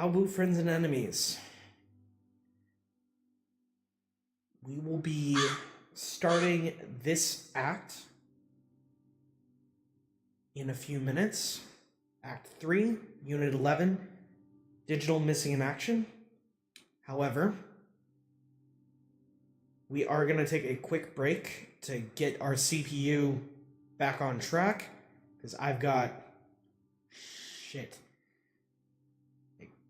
Abu Friends and Enemies. We will be starting this act in a few minutes. Act 3, Unit 11, Digital Missing in Action. However, we are going to take a quick break to get our CPU back on track, because I've got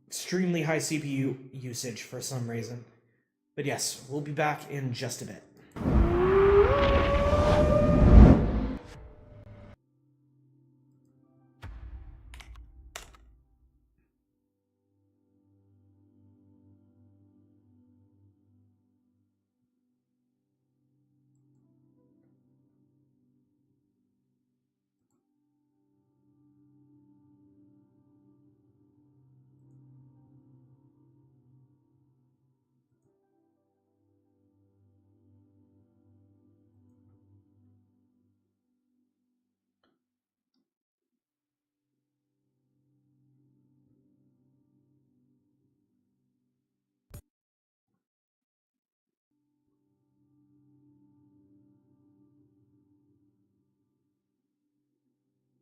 extremely high CPU usage for some reason. But yes, we'll be back in just a bit.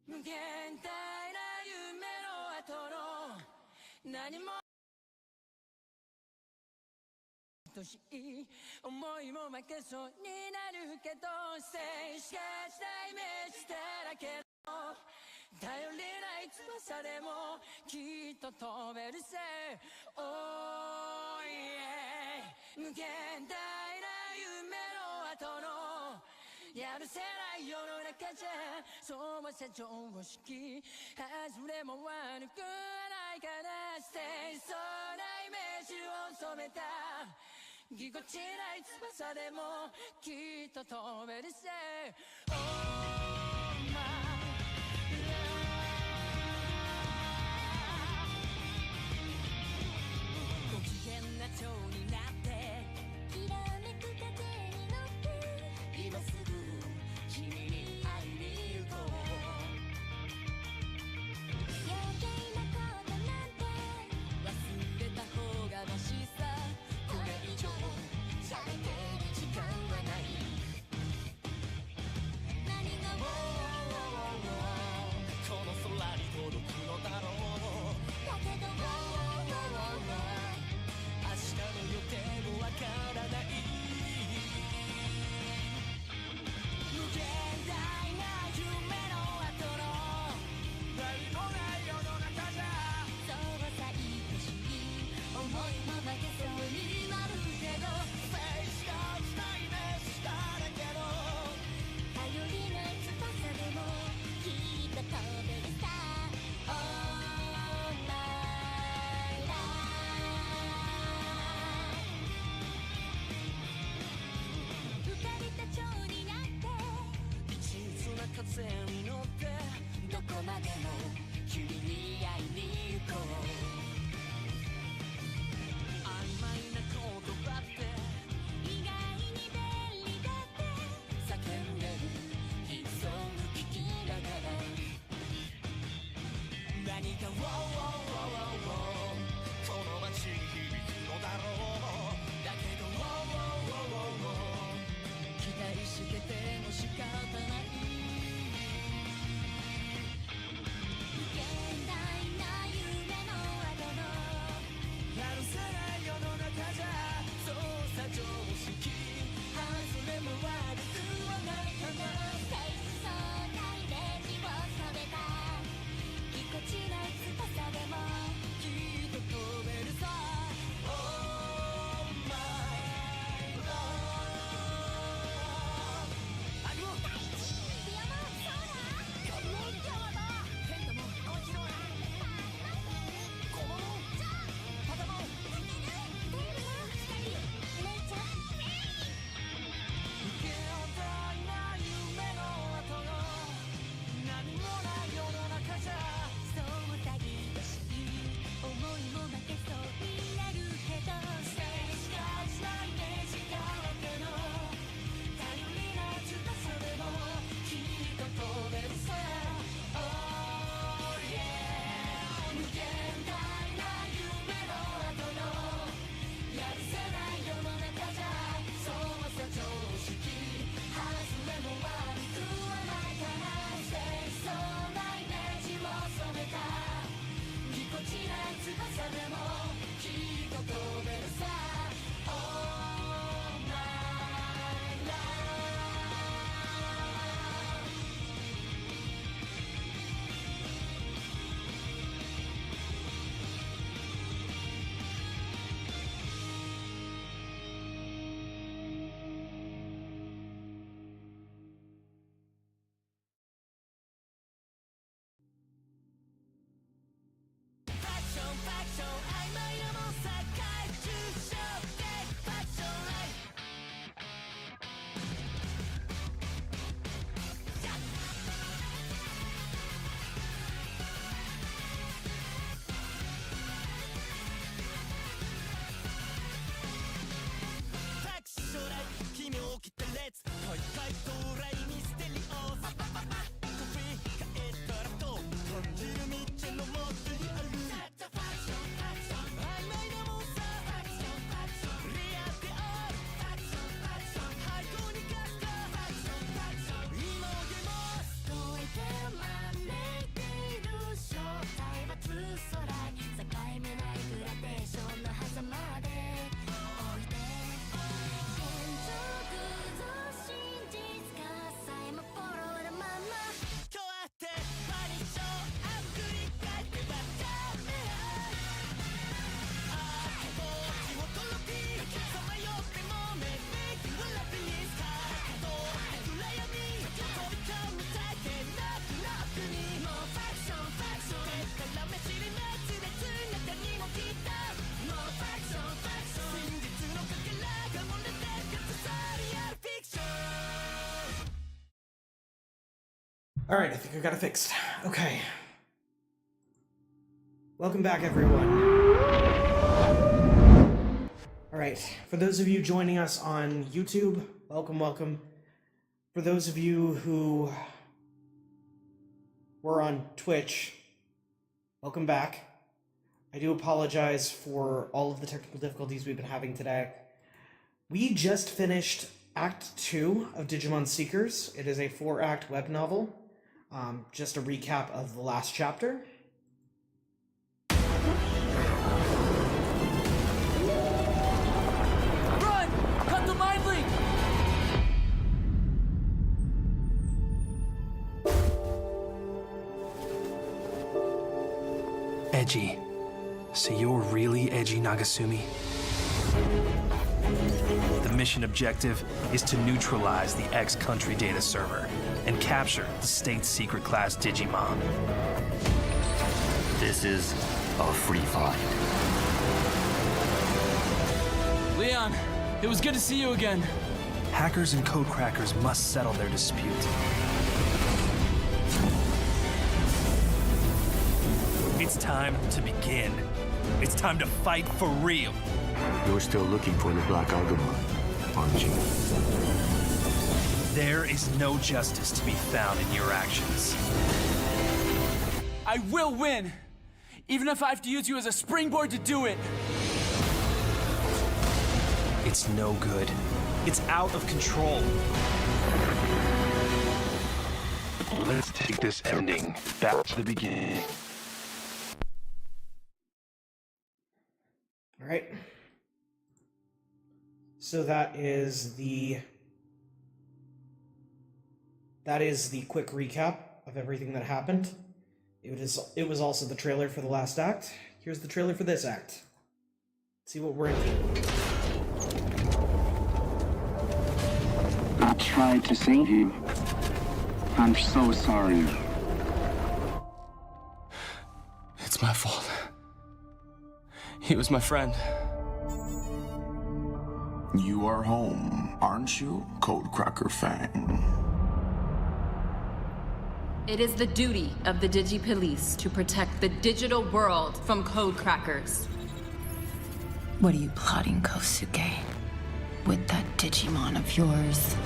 無限大な夢の後の何も愛しい思いも負けそうになるけど静止化したイメージだらけど頼りない翼でもきっと飛べるぜ Oh yeah 無限大な夢の後のやるせない世の中じゃそうはせ常識外れも悪くはないから捨てそうなイメージを染めたぎこちない翼でもきっと飛べるぜ Oh my love ご機嫌な蝶になってきらめく風に乗って今すぐ君に会いに行こう余計なことなんて忘れた方がマシさこれ以上されてる時間はない何がこの空に届くのだろうだけど明日の予定もわからない無限大な夢の後の何もない世の中じゃそうさ愛しい思いも負けそうになるけど静止化したイメージだらけど頼りない翼でもきっと飛べるさ Oh my life 浮かれた蝶になって一途な風に乗ってどこまでも君に会いに行こう曖昧な言葉って意外に便利だって叫んでるヒットソング聴きながら何かこの街に響くのだろうだけど期待してても仕方ない Alright, I think I got it fixed. Okay. Welcome back, everyone. Alright, for those of you joining us on YouTube, welcome. For those of you who were on Twitch, welcome back. I do apologize for all of the technical difficulties we've been having today. We just finished Act 2 of Digimon Seekers. It is a 4-act web novel. Just a recap of the last chapter. Run! Cut the mind link! Edgy. So you're really Edgy Nagasumi? The mission objective is to neutralize the X-Country data server and capture the state-secret class Digimon. This is a free fight. Leon, it was good to see you again. Hackers and codecrackers must settle their dispute. It's time to begin. It's time to fight for real. You're still looking for the Black Agumon, aren't you? There is no justice to be found in your actions. I will win! Even if I have to use you as a springboard to do it! It's no good. It's out of control. Let's take this ending back to the beginning. Alright. So that is the quick recap of everything that happened. It was also the trailer for the last act. Here's the trailer for this act. Let's see what we're into. I tried to save you. I'm so sorry. It's my fault. He was my friend. You are home, aren't you, Codecracker Fang? It is the duty of the Digi-Police to protect the digital world from code crackers. What are you plotting, Kosuke? With that Digimon of yours?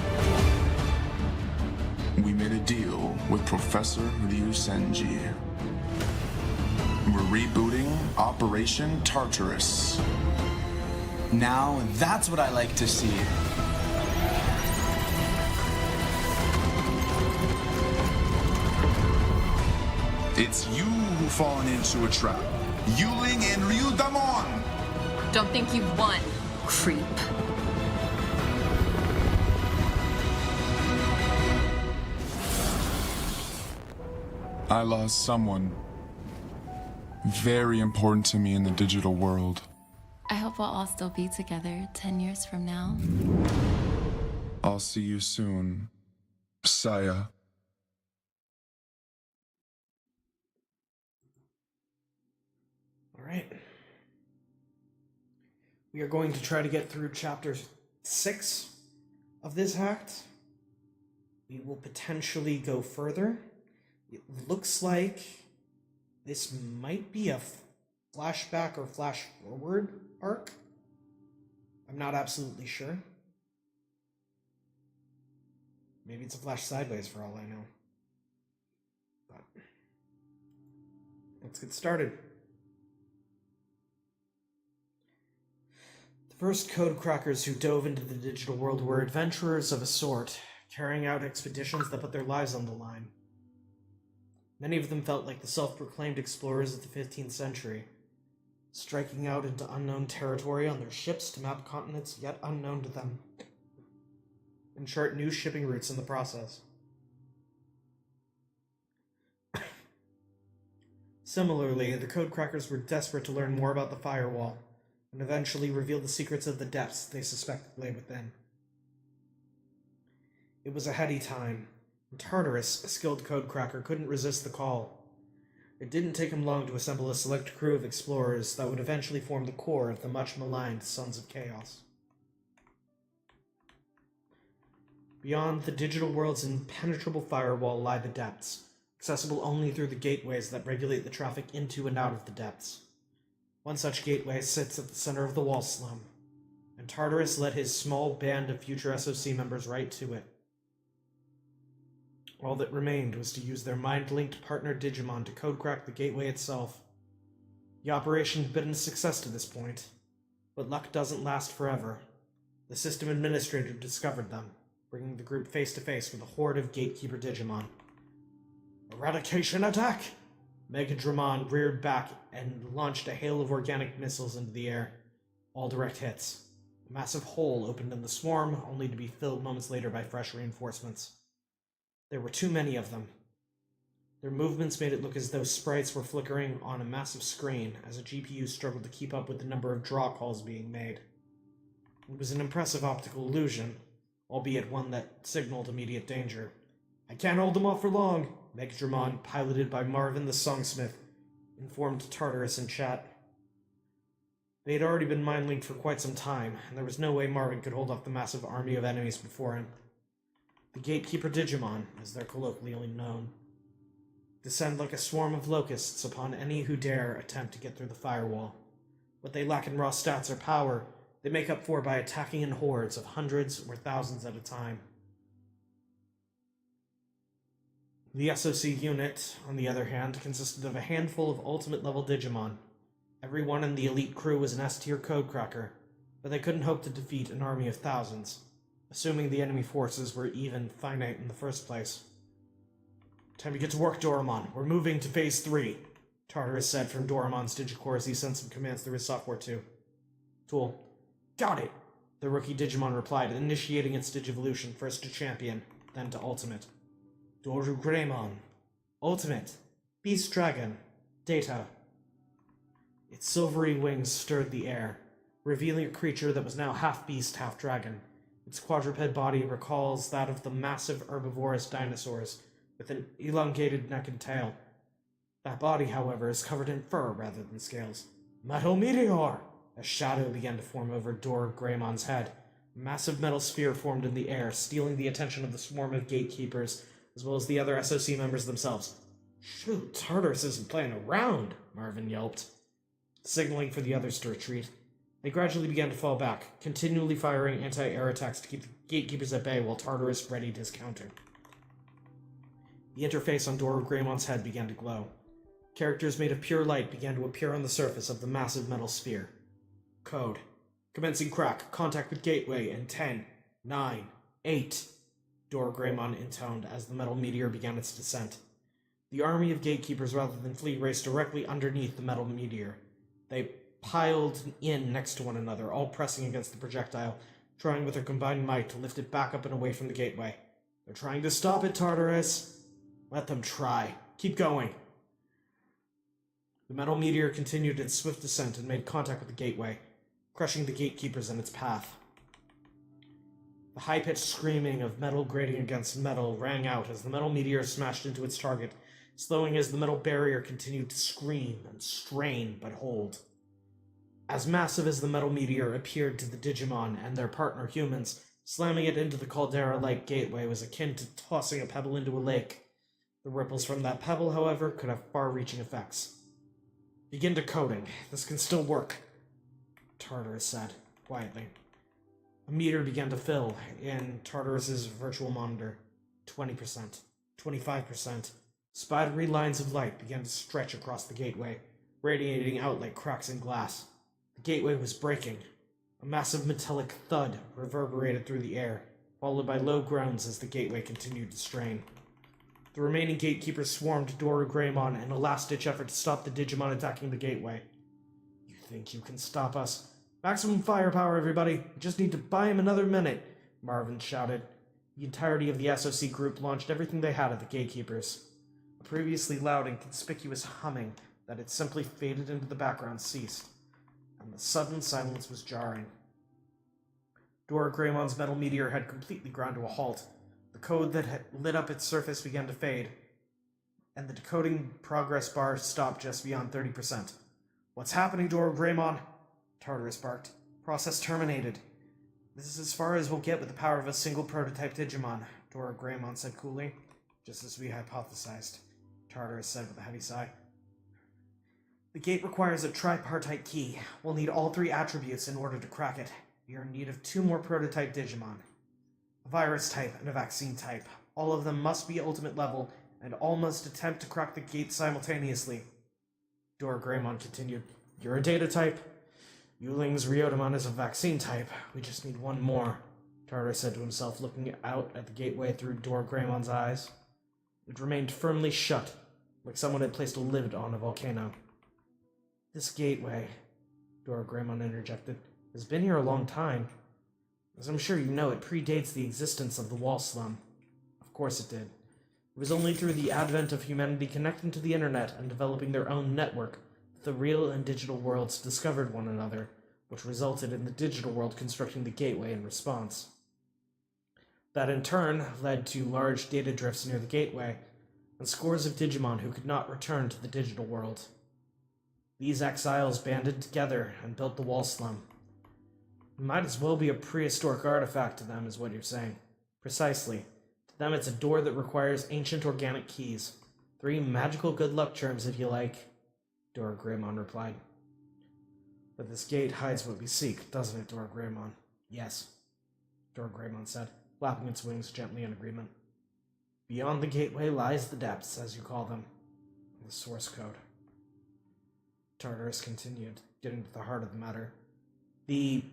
We made a deal with Professor Ryu Senji. We're rebooting Operation Tartarus. Now, that's what I like to see. It's you who've fallen into a trap. Yuling and Ryudamon! Don't think you've won, creep. I lost someone very important to me in the digital world. I hope we'll all still be together 10 years from now. I'll see you soon, Saya. All right. We are going to try to get through chapter 6 of this act. We will potentially go further. It looks like this might be a flashback or flash forward arc. I'm not absolutely sure. Maybe it's a flash sideways for all I know. But let's get started. The first codecrackers who dove into the digital world were adventurers of a sort, carrying out expeditions that put their lives on the line. Many of them felt like the self-proclaimed explorers of the 15th century, striking out into unknown territory on their ships to map continents yet unknown to them, and chart new shipping routes in the process. Similarly, the codecrackers were desperate to learn more about the firewall, and eventually reveal the secrets of the depths they suspected lay within. It was a heady time. Tartarus, a skilled codecracker, couldn't resist the call. It didn't take him long to assemble a select crew of explorers that would eventually form the core of the much-maligned Sons of Chaos. Beyond the digital world's impenetrable firewall lie the depths, accessible only through the gateways that regulate the traffic into and out of the depths. One such gateway sits at the center of the wall slum, and Tartarus led his small band of future SOC members right to it. All that remained was to use their mind-linked partner Digimon to code crack the gateway itself. The operation had been a success to this point, but luck doesn't last forever. The system administrator discovered them, bringing the group face to face with a horde of gatekeeper Digimon. Eradication attack! Megadramon reared back and launched a hail of organic missiles into the air, all direct hits. A massive hole opened in the swarm, only to be filled moments later by fresh reinforcements. There were too many of them. Their movements made it look as though sprites were flickering on a massive screen as a GPU struggled to keep up with the number of draw calls being made. It was an impressive optical illusion, albeit one that signaled immediate danger. "I can't hold them off for long," Megadramon, piloted by Marvin the Songsmith, informed Tartarus in chat. They had already been mind-linked for quite some time, and there was no way Marvin could hold off the massive army of enemies before him. The Gatekeeper Digimon, as they're colloquially known, descend like a swarm of locusts upon any who dare attempt to get through the firewall. What they lack in raw stats or power, they make up for by attacking in hordes of hundreds or thousands at a time. The SOC unit, on the other hand, consisted of a handful of ultimate-level Digimon. Everyone in the elite crew was an S-tier codecracker, but they couldn't hope to defeat an army of thousands, assuming the enemy forces were even finite in the first place. "Time to get to work, Doraemon. We're moving to Phase 3, Tartarus said from Doraemon's Digicore as he sent some commands through his software tool. "Got it," the rookie Digimon replied, initiating its Digivolution, first to Champion, then to Ultimate. Dorugremon. Ultimate. Beast Dragon. Data. Its silvery wings stirred the air, revealing a creature that was now half beast, half dragon. Its quadruped body recalls that of the massive herbivorous dinosaurs, with an elongated neck and tail. That body, however, is covered in fur rather than scales. "Metal Meteor!" A shadow began to form over Dorugramon's head. A massive metal sphere formed in the air, stealing the attention of the swarm of gatekeepers, as well as the other SOC members themselves. "Shoot, Tartarus isn't playing around," Marvin yelped, signaling for the others to retreat. They gradually began to fall back, continually firing anti-air attacks to keep the gatekeepers at bay while Tartarus readied his counter. The interface on Dorugramon's head began to glow. Characters made of pure light began to appear on the surface of the massive metal sphere. Code. Commencing crack. Contact with gateway in 10, 9, 8, Dorogramon intoned as the metal meteor began its descent. The army of gatekeepers, rather than flee, raced directly underneath the metal meteor. They piled in next to one another, all pressing against the projectile, trying with their combined might to lift it back up and away from the gateway. "They're trying to stop it, Tartarus." "Let them try. Keep going." The metal meteor continued its swift descent and made contact with the gateway, crushing the gatekeepers in its path. The high-pitched screaming of metal grating against metal rang out as the metal meteor smashed into its target, slowing as the metal barrier continued to scream and strain but hold. As massive as the metal meteor appeared to the Digimon and their partner humans, slamming it into the caldera-like gateway was akin to tossing a pebble into a lake. The ripples from that pebble, however, could have far-reaching effects. "Begin decoding. This can still work," Tartarus said, quietly. A meter began to fill in Tartarus's virtual monitor. 20%, 25%. Spidery lines of light began to stretch across the gateway, radiating out like cracks in glass. The gateway was breaking. A massive metallic thud reverberated through the air, followed by low groans as the gateway continued to strain. The remaining gatekeepers swarmed Dorogramon in a last-ditch effort to stop the Digimon attacking the gateway. "You think you can stop us? Maximum firepower, everybody! We just need to buy him another minute," Marvin shouted. The entirety of the SOC group launched everything they had at the gatekeepers. A previously loud and conspicuous humming that had simply faded into the background ceased, and the sudden silence was jarring. Dorugramon's metal meteor had completely ground to a halt. The code that had lit up its surface began to fade, and the decoding progress bar stopped just beyond 30%. "What's happening, Dorogramon?" Tartarus barked. "Process terminated." This is as far as we'll get with the power of a single prototype Digimon, Dora Greymon said coolly. Just as we hypothesized, Tartarus said with a heavy sigh. The gate requires a tripartite key. We'll need all 3 attributes in order to crack it. We are in need of 2 more prototype Digimon. A virus type and a vaccine type. All of them must be ultimate level, and all must attempt to crack the gate simultaneously. Dora Greymon continued. You're a data type. Yuling's Ryodomon is a vaccine type. We just need 1 more, Tartarus said to himself, looking out at the gateway through Dora Greymon's eyes. It remained firmly shut, like someone had placed a lid on a volcano. This gateway, Dora Greymon interjected, has been here a long time. As I'm sure you know, it predates the existence of the wall slum. Of course it did. It was only through the advent of humanity connecting to the internet and developing their own network that the real and digital worlds discovered one another, which resulted in the digital world constructing the gateway in response. That in turn led to large data drifts near the gateway, and scores of Digimon who could not return to the digital world. These exiles banded together and built the wall slum. It might as well be a prehistoric artifact to them, is what you're saying. Precisely. To them it's a door that requires ancient organic keys. 3 magical good luck charms, if you like, Dora Greymon replied. But this gate hides what we seek, doesn't it, Dora Greymon? Yes, Dora Greymon said, flapping its wings gently in agreement. Beyond the gateway lies the depths, as you call them. The source code. Tartarus continued, getting to the heart of the matter.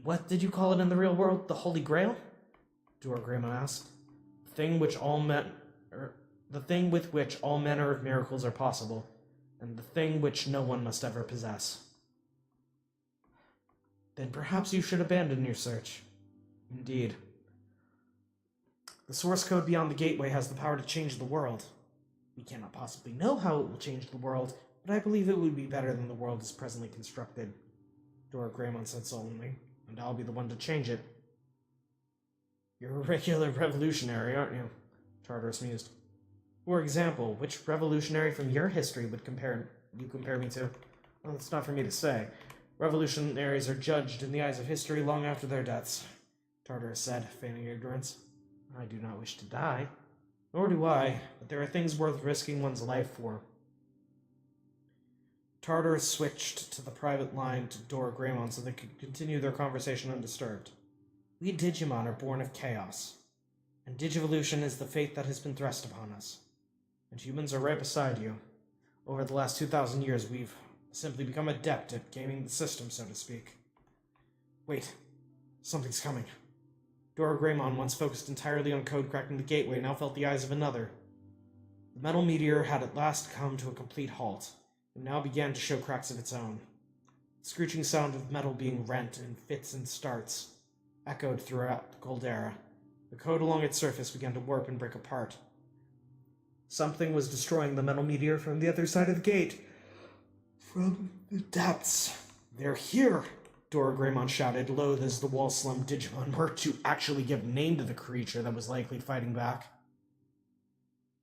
What did you call it in the real world? The Holy Grail? Dora Greymon asked. The thing with which all manner of miracles are possible, and the thing which no one must ever possess. Then perhaps you should abandon your search. Indeed. The source code beyond the gateway has the power to change the world. We cannot possibly know how it will change the world, but I believe it would be better than the world is presently constructed, Dora Greymon said solemnly, and I'll be the one to change it. You're a regular revolutionary, aren't you? Tartarus mused. For example, which revolutionary from your history would you compare me to? Well, it's not for me to say. Revolutionaries are judged in the eyes of history long after their deaths, Tartarus said, feigning ignorance. I do not wish to die. Nor do I, but there are things worth risking one's life for. Tartarus switched to the private line to Dora Greymon so they could continue their conversation undisturbed. We Digimon are born of chaos, and Digivolution is the fate that has been thrust upon us. And humans are right beside you. Over the last 2,000 years, we've simply become adept at gaming the system, so to speak. Wait, something's coming. Dora Greymon, once focused entirely on code cracking the gateway, now felt the eyes of another. The metal meteor had at last come to a complete halt, and now began to show cracks of its own. The screeching sound of metal being rent in fits and starts echoed throughout the cold era. The code along its surface began to warp and break apart. Something was destroying the metal meteor from the other side of the gate. From the depths. They're here, Dora Greymon shouted, loath as the wall slum Digimon were to actually give name to the creature that was likely fighting back.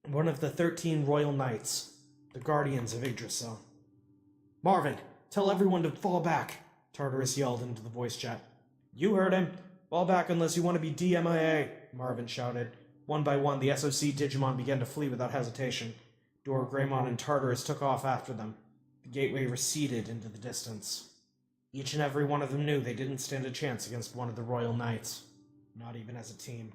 One of the 13 Royal Knights, the Guardians of Yggdrasil. Marvin, tell everyone to fall back, Tartarus yelled into the voice chat. You heard him. Fall back unless you want to be DMIA, Marvin shouted. One by one, the SOC Digimon began to flee without hesitation. Dora Greymon and Tartarus took off after them. The gateway receded into the distance. Each and every one of them knew they didn't stand a chance against one of the Royal Knights. Not even as a team.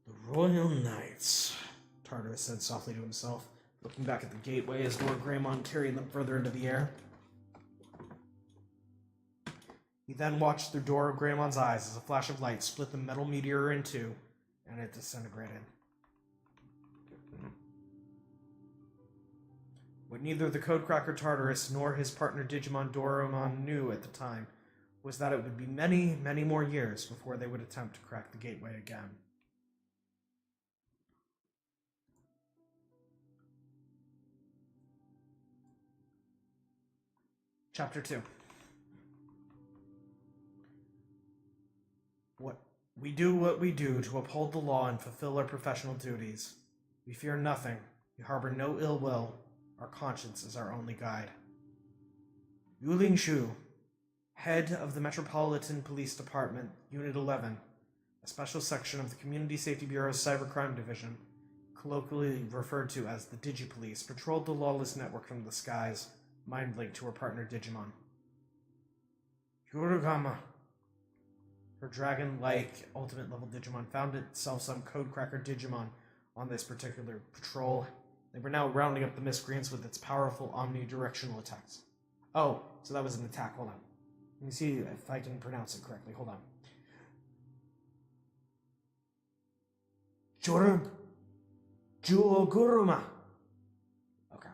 The Royal Knights, Tartarus said softly to himself, looking back at the gateway as Dora Greymon carried them further into the air. He then watched through Dora Greymon's eyes as a flash of light split the metal meteor in two, and it disintegrated. What neither the codecracker Tartarus nor his partner Digimon Doraemon knew at the time was that it would be many, many more years before they would attempt to crack the gateway again. Chapter 2. We do what we do to uphold the law and fulfill our professional duties. We fear nothing. We harbor no ill will. Our conscience is our only guide. Yuling Shu, head of the Metropolitan Police Department, Unit 11, a special section of the Community Safety Bureau's Cybercrime Division, colloquially referred to as the Digipolice, patrolled the lawless network from the skies, mind-linked to her partner Digimon. Yurugama, her dragon-like ultimate-level Digimon, found itself some codecracker Digimon on this particular patrol. They were now rounding up the miscreants with its powerful omnidirectional attacks. Oh, so that was an attack. Hold on. Let me see if I can pronounce it correctly. Hold on. Jorug Juoguruma. Okay.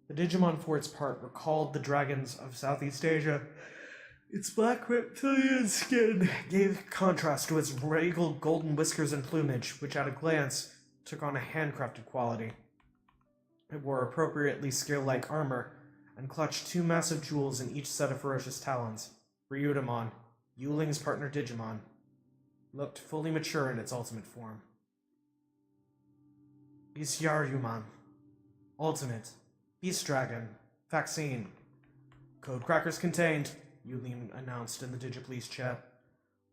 The Digimon, for its part, recalled the dragons of Southeast Asia. Its black reptilian skin gave contrast to its regal golden whiskers and plumage, which at a glance took on a handcrafted quality. It wore appropriately scale-like armor and clutched two massive jewels in each set of ferocious talons. Ryudamon, Yuling's partner Digimon, looked fully mature in its ultimate form. Bisyaryumon, Ultimate, Beast Dragon, Vaccine. Code crackers contained, Yuling announced in the Digipolice chat.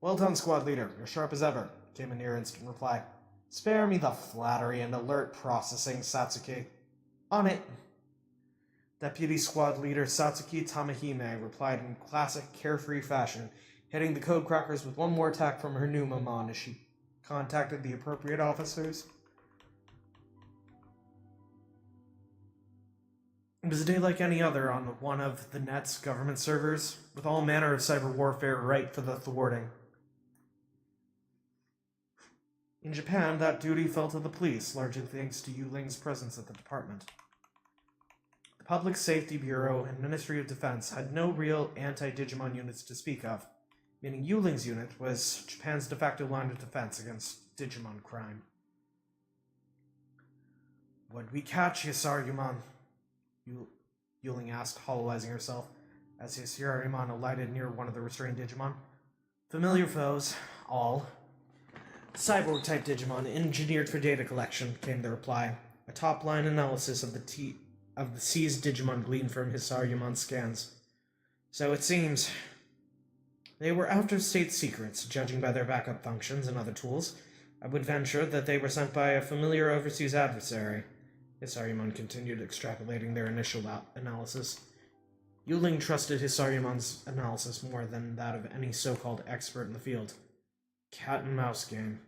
Well done, squad leader. You're sharp as ever, came a near-instant reply. Spare me the flattery and alert processing, Satsuki. On it. Deputy Squad Leader Satsuki Tamahime replied in classic carefree fashion, hitting the code crackers with one more attack from her Numamon as she contacted the appropriate officers. It was a day like any other on one of the net's government servers, with all manner of cyber warfare ripe for the thwarting. In Japan, that duty fell to the police, largely thanks to Yuling's presence at the department. The Public Safety Bureau and Ministry of Defense had no real anti-Digimon units to speak of, meaning Yuling's unit was Japan's de facto line of defense against Digimon crime. What'd we catch, Hisaryumon? Yuling asked, hololizing herself, as Hisaryumon alighted near one of the restrained Digimon. Familiar foes, all. Cyborg-type Digimon, engineered for data collection, came the reply. A top-line analysis of the seized Digimon gleaned from Hisaryumon's scans. So it seems they were out-of-state secrets, judging by their backup functions and other tools. I would venture that they were sent by a familiar overseas adversary. Hisaryumon continued extrapolating their initial analysis. Yuling trusted Hisaryumon's analysis more than that of any so-called expert in the field. Cat and mouse game.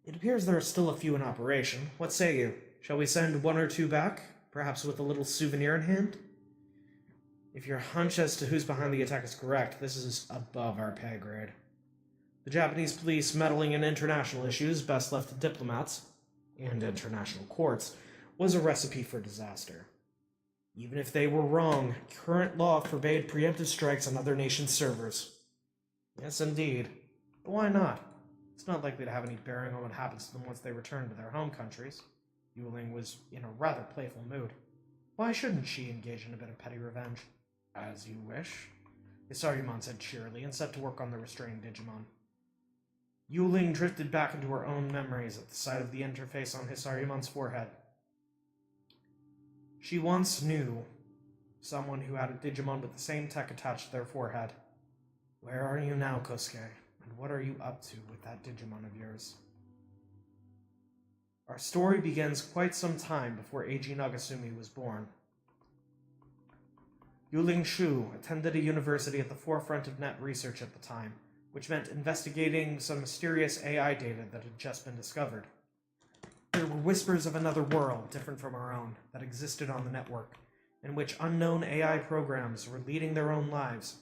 It appears there are still a few in operation. What say you? Shall we send one or two back, perhaps with a little souvenir in hand? If your hunch as to who's behind the attack is correct, this is above our pay grade. The Japanese police meddling in international issues, best left to diplomats, and international courts, was a recipe for disaster. Even if they were wrong, current law forbade preemptive strikes on other nations' servers. Yes, indeed. But why not? It's not likely to have any bearing on what happens to them once they return to their home countries. Yuling was in a rather playful mood. Why shouldn't she engage in a bit of petty revenge? As you wish, Hisaryumon said cheerily, and set to work on the restrained Digimon. Yuling drifted back into her own memories at the sight of the interface on Hisaryumon's forehead. She once knew someone who had a Digimon with the same tech attached to their forehead. Where are you now, Kosuke? And what are you up to with that Digimon of yours? Our story begins quite some time before Eiji Nagasumi was born. Yuling Shu attended a university at the forefront of net research at the time, which meant investigating some mysterious AI data that had just been discovered. There were whispers of another world, different from our own, that existed on the network, in which unknown AI programs were leading their own lives.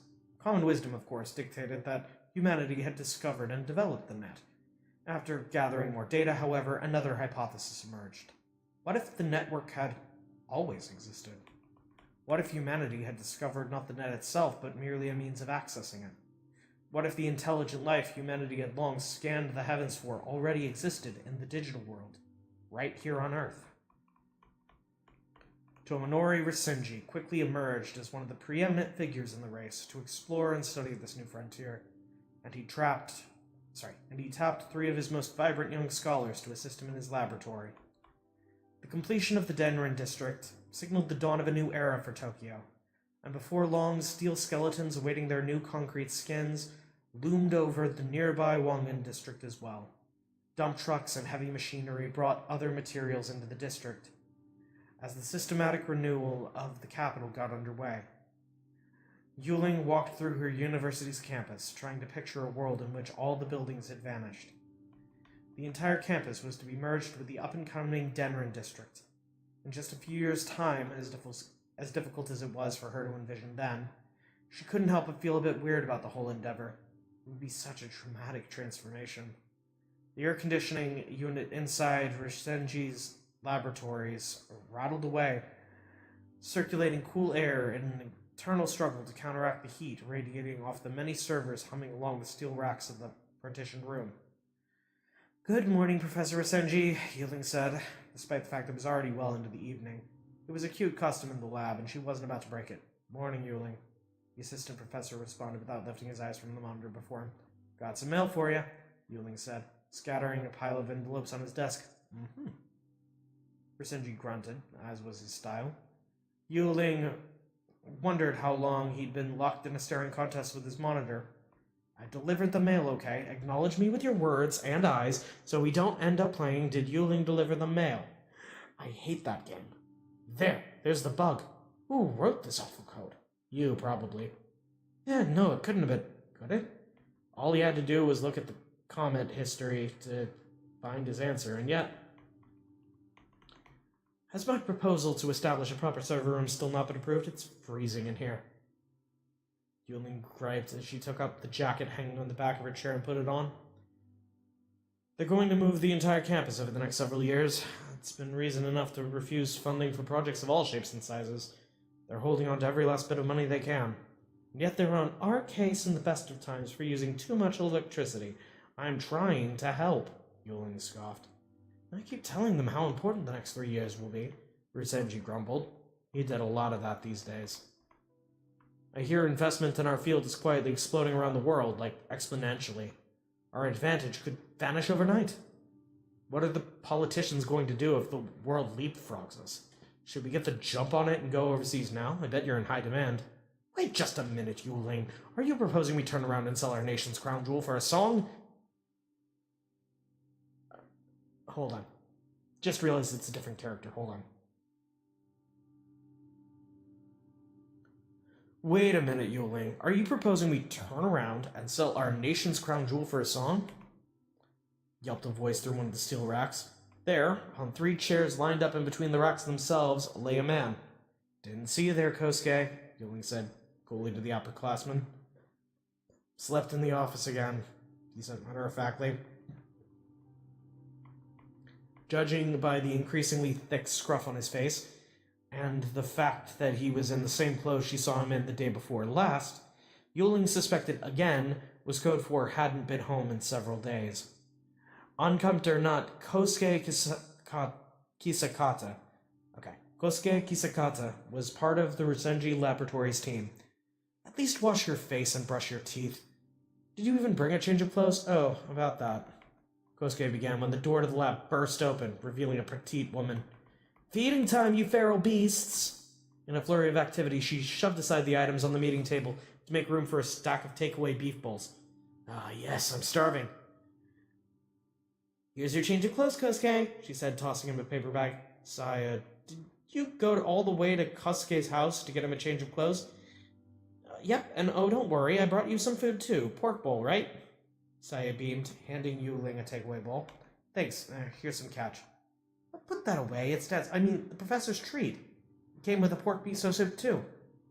Common wisdom, of course, dictated that humanity had discovered and developed the net. After gathering more data, however, another hypothesis emerged. What if the network had always existed? What if humanity had discovered not the net itself, but merely a means of accessing it? What if the intelligent life humanity had long scanned the heavens for already existed in the digital world, right here on Earth? Tomonori Rasenji quickly emerged as one of the preeminent figures in the race to explore and study this new frontier, and he tapped 3 of his most vibrant young scholars to assist him in his laboratory. The completion of the Denrin district signaled the dawn of a new era for Tokyo, and before long, steel skeletons awaiting their new concrete skins loomed over the nearby Wangan district as well. Dump trucks and heavy machinery brought other materials into the district, as the systematic renewal of the capital got underway. Yuling walked through her university's campus, trying to picture a world in which all the buildings had vanished. The entire campus was to be merged with the up-and-coming Denrin district. In just a few years' time, as difficult as it was for her to envision then, she couldn't help but feel a bit weird about the whole endeavor. It would be such a traumatic transformation. The air conditioning unit inside Rishenji's laboratories rattled away, circulating cool air in an eternal struggle to counteract the heat radiating off the many servers humming along the steel racks of the partitioned room. "Good morning, Professor Rishenji," Yuling said, despite the fact it was already well into the evening. It was a cute custom in the lab, and she wasn't about to break it. "Morning, Yuling," the assistant professor responded without lifting his eyes from the monitor before him. "Got some mail for you," Yuling said, scattering a pile of envelopes on his desk. "Mm-hmm." Rishenji grunted, as was his style. Yuling wondered how long he'd been locked in a staring contest with his monitor. "I delivered the mail, okay? Acknowledge me with your words and eyes so we don't end up playing Did Yuling Deliver the Mail? I hate that game. There's the bug. Who wrote this awful code? You, probably." "Yeah, no, it couldn't have been, could it? All he had to do was look at the comment history to find his answer, and yet..." "Has my proposal to establish a proper server room still not been approved? It's freezing in here." Yuling griped as she took up the jacket hanging on the back of her chair and put it on. "They're going to move the entire campus over the next several years. It's been reason enough to refuse funding for projects of all shapes and sizes. They're holding on to every last bit of money they can. And yet they're on our case in the best of times for using too much electricity. I'm trying to help," Yuling scoffed. "I keep telling them how important the next 3 years will be," Rishenji grumbled. He did a lot of that these days. "I hear investment in our field is quietly exploding around the world, like exponentially. Our advantage could vanish overnight. What are the politicians going to do if the world leapfrogs us? Should we get the jump on it and go overseas now? I bet you're in high demand." "Wait just a minute, Yuling. Are you proposing we turn around and sell our nation's crown jewel for a song?" Hold on. Just realized it's a different character. Hold on. "Wait a minute, Yuling. Are you proposing we turn around and sell our nation's crown jewel for a song?" Yelped a voice through one of the steel racks. There, on 3 chairs lined up in between the racks themselves, lay a man. "Didn't see you there, Kosuke," Yuling said coolly to the upperclassman. "Slept in the office again," he said matter-of-factly. Judging by the increasingly thick scruff on his face, and the fact that he was in the same clothes she saw him in the day before last, Yuling suspected again was code for hadn't been home in several days. Uncomfortable or not, Kosuke Kisakata. Okay. Kosuke Kisakata was part of the Rishenji Laboratories team. "At least wash your face and brush your teeth. Did you even bring a change of clothes?" "Oh, about that," Kosuke began when the door to the lab burst open, revealing a petite woman. "Feeding time, you feral beasts!" In a flurry of activity, she shoved aside the items on the meeting table to make room for a stack of takeaway beef bowls. "Ah, yes, I'm starving." "Here's your change of clothes, Kosuke," she said, tossing him a paper bag. "Saya, did you go all the way to Kosuke's house to get him a change of clothes?" Yep, and oh, don't worry, I brought you some food too. Pork bowl, right?" Saya beamed, handing Yuling a takeaway bowl. "Thanks, here's some catch." "Put that away, it's Dad's, the professor's treat. It came with a pork miso soup too."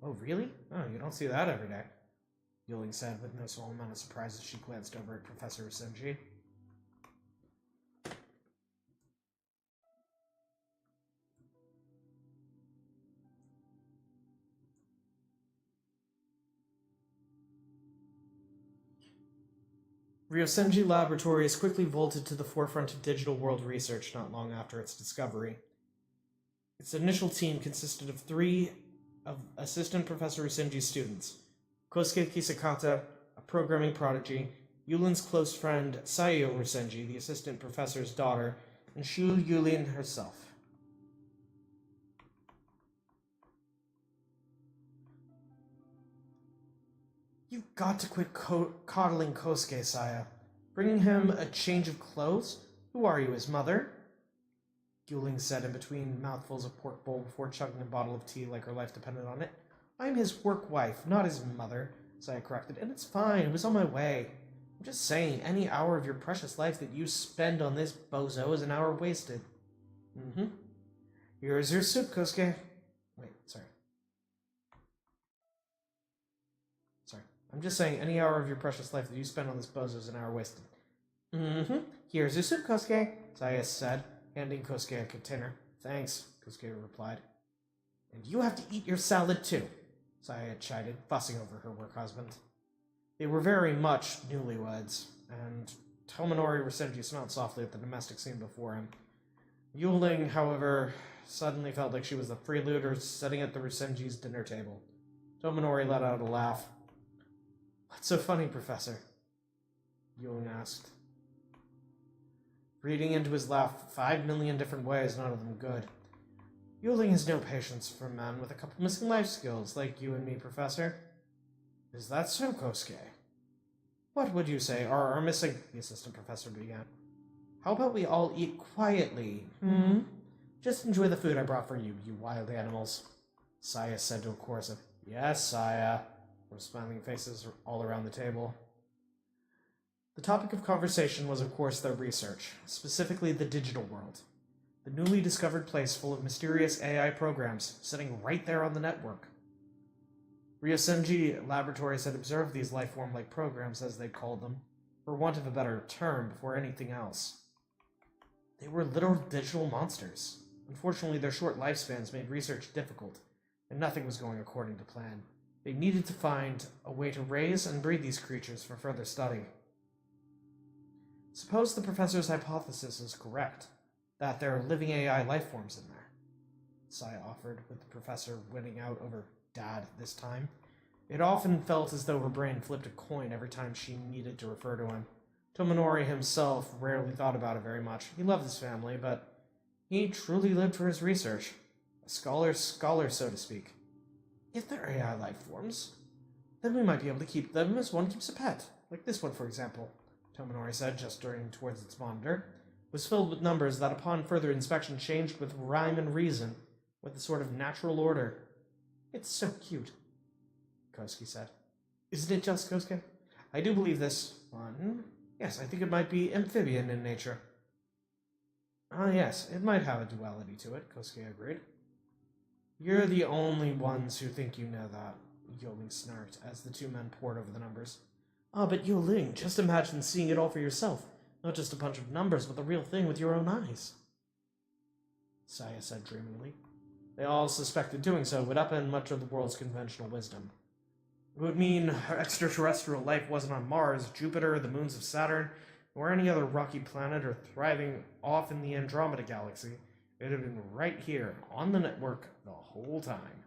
"Oh, really? Oh, you don't see that every day," Yuling said with no small amount of surprise as she glanced over at Professor Rishenji. Ryosenji Laboratories quickly vaulted to the forefront of digital world research not long after its discovery. Its initial team consisted of 3 of Assistant Professor Ryosenji's students: Kosuke Kisakata, a programming prodigy, Yulin's close friend Sayo Ryosenji, the assistant professor's daughter, and Shu Yulin herself. You've got to quit coddling Kosuke, Saya. Bring him a change of clothes? Who are you, his mother? Yuling said in between mouthfuls of pork bowl before chugging a bottle of tea like her life depended on it. I'm his work wife, not his mother, Saya corrected, and it's fine, it was on my way. I'm just saying, any hour of your precious life that you spend on this bozo is an hour wasted. Mm-hmm. Here's your soup, Kosuke. Wait, sorry. I'm just saying, any hour of your precious life that you spend on this bozo is an hour wasted. Mm-hmm. Here's your soup, Kosuke, Saya said, handing Kosuke a container. Thanks, Kosuke replied. And you have to eat your salad too, Saya chided, fussing over her work husband. They were very much newlyweds, and Tominori Resenji smiled softly at the domestic scene before him. Yuling, however, suddenly felt like she was the freeloader sitting at the Resenji's dinner table. Tominori let out a laugh. What's so funny, Professor? Yuling asked. Reading into his laugh 5 million different ways, none of them good. Yuling has no patience for men with a couple missing life skills, like you and me, Professor. Is that so, Kosuke? What would you say are missing? The assistant professor began. How about we all eat quietly, Just enjoy the food I brought for you, you wild animals, Saya said to a chorus of, Yes, Saya, with smiling faces all around the table. The topic of conversation was, of course, their research, specifically the digital world. The newly discovered place full of mysterious AI programs sitting right there on the network. Ryosenji Laboratories had observed these life-form-like programs, as they called them, for want of a better term, before anything else. They were literal digital monsters. Unfortunately, their short lifespans made research difficult, and nothing was going according to plan. They needed to find a way to raise and breed these creatures for further study. Suppose the professor's hypothesis is correct, that there are living AI lifeforms in there, Saya offered, with the professor winning out over Dad this time. It often felt as though her brain flipped a coin every time she needed to refer to him. Tominori himself rarely thought about it very much. He loved his family, but he truly lived for his research. A scholar's scholar, so to speak. If they're AI life forms, then we might be able to keep them as one keeps a pet. Like this one, for example, Tominori said, gesturing towards its monitor. It was filled with numbers that upon further inspection changed with rhyme and reason, with a sort of natural order. It's so cute, Kosuke said. Isn't it just, Kosuke? I do believe this one. Yes, I think it might be amphibian in nature. Ah, yes, it might have a duality to it, Kosuke agreed. You're the only ones who think you know that, Yuling snarked as the two men pored over the numbers. Ah, but Yuling, just imagine seeing it all for yourself. Not just a bunch of numbers, but the real thing with your own eyes, Saya said dreamingly. They all suspected doing so would upend much of the world's conventional wisdom. It would mean extraterrestrial life wasn't on Mars, Jupiter, the moons of Saturn, or any other rocky planet or thriving off in the Andromeda galaxy. It had been right here, on the network, the whole time.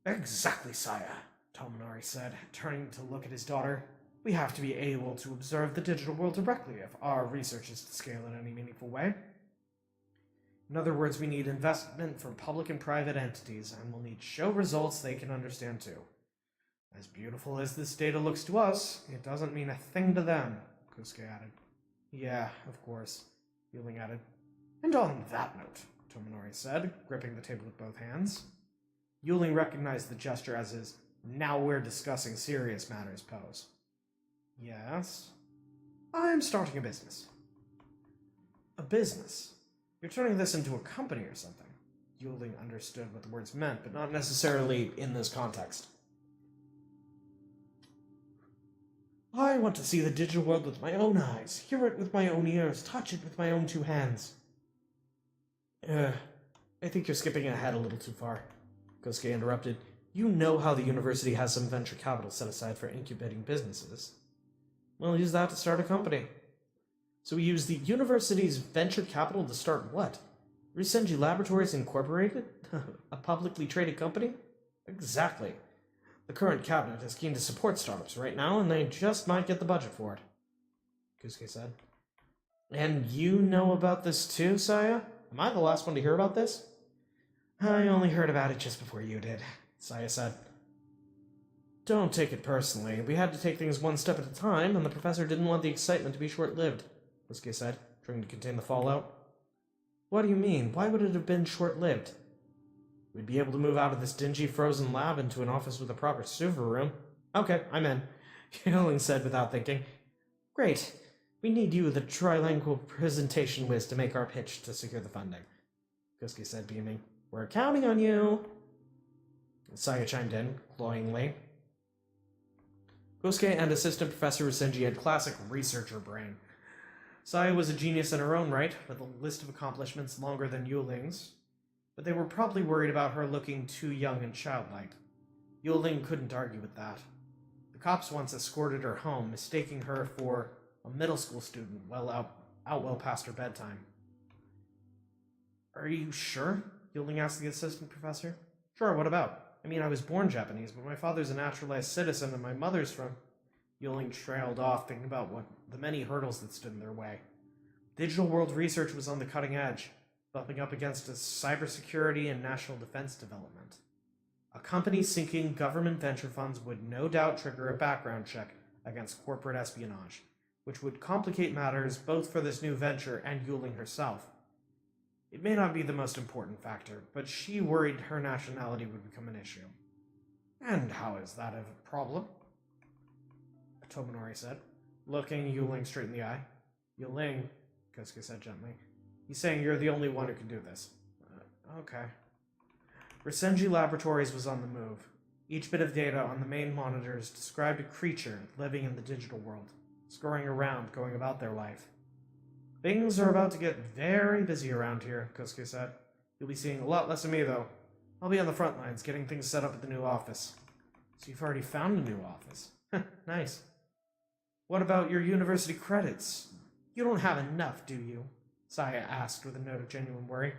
Exactly, Saya, Tominori said, turning to look at his daughter. We have to be able to observe the digital world directly if our research is to scale in any meaningful way. In other words, we need investment from public and private entities, and we'll need to show results they can understand too. As beautiful as this data looks to us, it doesn't mean a thing to them, Kosuke added. Yeah, of course, Yuling added. And on that note, Tominori said, gripping the table with both hands. Yuling recognized the gesture as his "now we're discussing serious matters" pose. Yes? I'm starting a business. A business? You're turning this into a company or something. Yuling understood what the words meant, but not necessarily in this context. I want to see the digital world with my own eyes, hear it with my own ears, touch it with my own two hands. I think you're skipping ahead a little too far, Kosuke interrupted. You know how the university has some venture capital set aside for incubating businesses. We'll use that to start a company. So we use the university's venture capital to start what? Ryusenji Laboratories Incorporated? A publicly traded company? Exactly. The current cabinet is keen to support startups right now, and they just might get the budget for it, Kosuke said. And you know about this too, Saya? Am I the last one to hear about this? I only heard about it just before you did, Saya said. Don't take it personally. We had to take things one step at a time, and the professor didn't want the excitement to be short-lived, Kosuke said, trying to contain the fallout. What do you mean? Why would it have been short-lived? We'd be able to move out of this dingy frozen lab into an office with a proper server room. Okay, I'm in, Yoling said without thinking. Great. We need you, the trilingual presentation whiz, to make our pitch to secure the funding, Kosuke said, beaming. We're counting on you. Saya chimed in, cloyingly. Kosuke and Assistant Professor Usenji had classic researcher brain. Saya was a genius in her own right, with a list of accomplishments longer than Yuling's, but they were probably worried about her looking too young and childlike. Yuling couldn't argue with that. The cops once escorted her home, mistaking her for a middle school student out well past her bedtime. Are you sure? Yuling asked the assistant professor. Sure, what about? I mean, I was born Japanese, but my father's a naturalized citizen and my mother's from... Yuling trailed off, thinking about the many hurdles that stood in their way. Digital world research was on the cutting edge, bumping up against a cybersecurity and national defense development. A company sinking government venture funds would no doubt trigger a background check against corporate espionage, which would complicate matters both for this new venture and Yuling herself. It may not be the most important factor, but she worried her nationality would become an issue. And how is that a problem? Tomonori said, looking Yuling straight in the eye. Yuling, Kosuke said gently, he's saying you're the only one who can do this. Okay. Risenji Laboratories was on the move. Each bit of data on the main monitors described a creature living in the digital world, scurrying around, going about their life. Things are about to get very busy around here, Kosuke said. You'll be seeing a lot less of me, though. I'll be on the front lines, getting things set up at the new office. So you've already found a new office. Nice. What about your university credits? You don't have enough, do you? Saya asked with a note of genuine worry.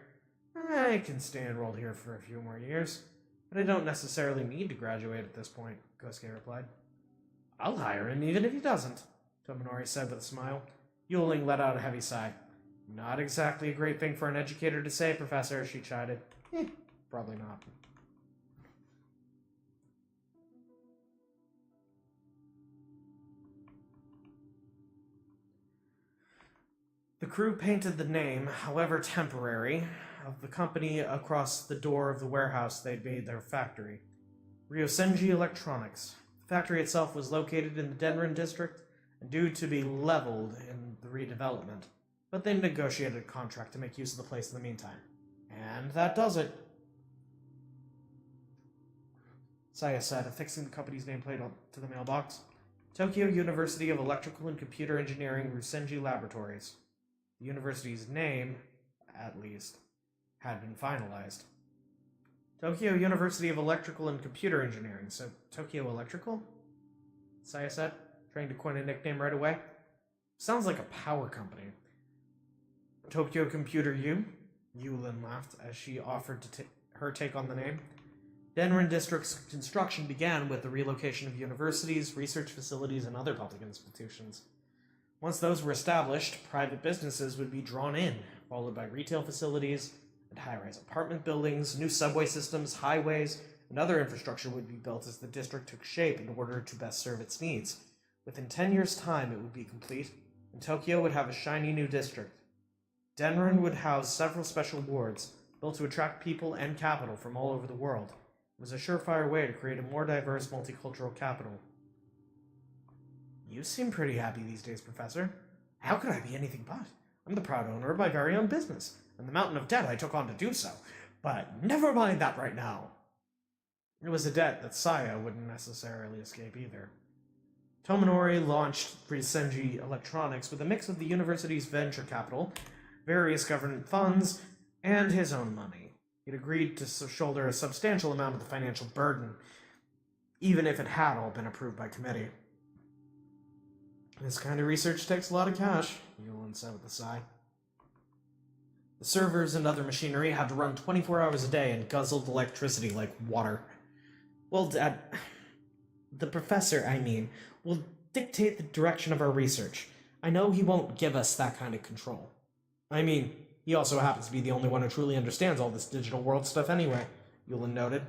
I can stay enrolled here for a few more years, but I don't necessarily need to graduate at this point, Kosuke replied. I'll hire him even if he doesn't, Tomonori said with a smile. Yuling let out a heavy sigh. Not exactly a great thing for an educator to say, Professor, she chided. Probably not. The crew painted the name, however temporary, of the company across the door of the warehouse they'd made their factory. Ryosenji Electronics. The factory itself was located in the Denrin district and due to be leveled in the redevelopment, but they negotiated a contract to make use of the place in the meantime. And that does it. Saya said, affixing the company's nameplate to the mailbox. Tokyo University of Electrical and Computer Engineering Ryosenji Laboratories. The university's name, at least, had been finalized. Tokyo University of Electrical and Computer Engineering, so Tokyo Electrical? Saya said, trying to coin a nickname right away. Sounds like a power company. Tokyo Computer U? Yulin laughed as she offered to her take on the name. Denrin District's construction began with the relocation of universities, research facilities, and other public institutions. Once those were established, private businesses would be drawn in, followed by retail facilities and high-rise apartment buildings, new subway systems, highways, and other infrastructure would be built as the district took shape in order to best serve its needs. Within 10 years' time, it would be complete, and Tokyo would have a shiny new district. Denrin would house several special wards, built to attract people and capital from all over the world. It was a surefire way to create a more diverse multicultural capital. You seem pretty happy these days, Professor. How could I be anything but? I'm the proud owner of my very own business, and the mountain of debt I took on to do so. But never mind that right now. It was a debt that Saya wouldn't necessarily escape either. Tomonori launched Ryosenji Electronics with a mix of the university's venture capital, various government funds, and his own money. He'd agreed to shoulder a substantial amount of the financial burden, even if it had all been approved by committee. This kind of research takes a lot of cash, Yulin said with a sigh. The servers and other machinery had to run 24 hours a day and guzzled electricity like water. Well, Dad, the professor, will dictate the direction of our research. I know he won't give us that kind of control. He also happens to be the only one who truly understands all this digital world stuff anyway, Yulin noted.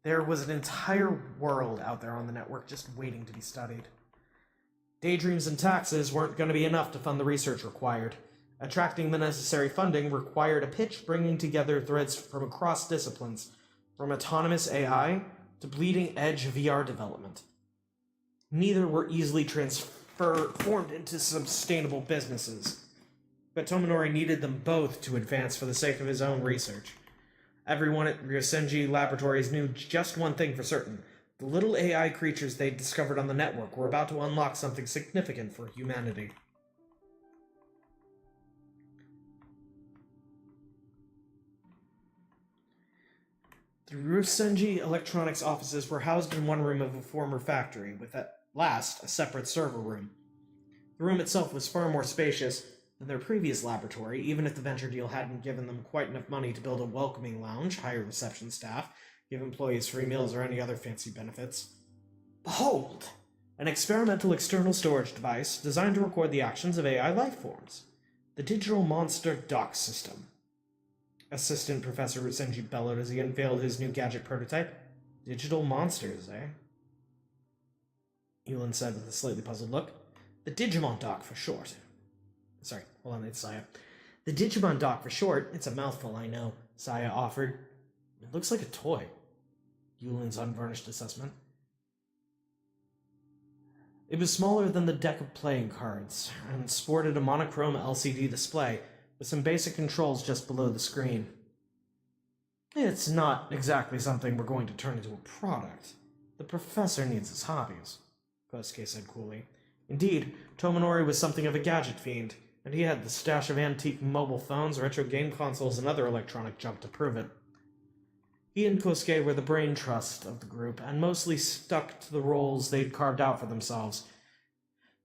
There was an entire world out there on the network just waiting to be studied. Daydreams and taxes weren't going to be enough to fund the research required. Attracting the necessary funding required a pitch bringing together threads from across disciplines, from autonomous AI to bleeding-edge VR development. Neither were easily transformed into sustainable businesses, but Tominori needed them both to advance for the sake of his own research. Everyone at Ryosenji Laboratories knew just one thing for certain. The little AI creatures they'd discovered on the network were about to unlock something significant for humanity. The Ryosenji Electronics offices were housed in one room of a former factory, with at last a separate server room. The room itself was far more spacious than their previous laboratory, even if the venture deal hadn't given them quite enough money to build a welcoming lounge, hire reception staff, give employees free meals, or any other fancy benefits. Behold! An experimental external storage device designed to record the actions of AI life forms. The Digital Monster Dock System. Assistant Professor Ryosenji bellowed as he unveiled his new gadget prototype. Digital monsters, eh? Yulin said with a slightly puzzled look. The Digimon dock for short. Sorry, hold on, it's Saya. The Digimon dock for short. It's a mouthful, I know, Saya offered. It looks like a toy. Yulin's unvarnished assessment. It was smaller than the deck of playing cards, and sported a monochrome LCD display, with some basic controls just below the screen. It's not exactly something we're going to turn into a product. The professor needs his hobbies, Kosuke said coolly. Indeed, Tominori was something of a gadget fiend, and he had the stash of antique mobile phones, retro game consoles, and other electronic junk to prove it. He and Kosuke were the brain trust of the group, and mostly stuck to the roles they'd carved out for themselves.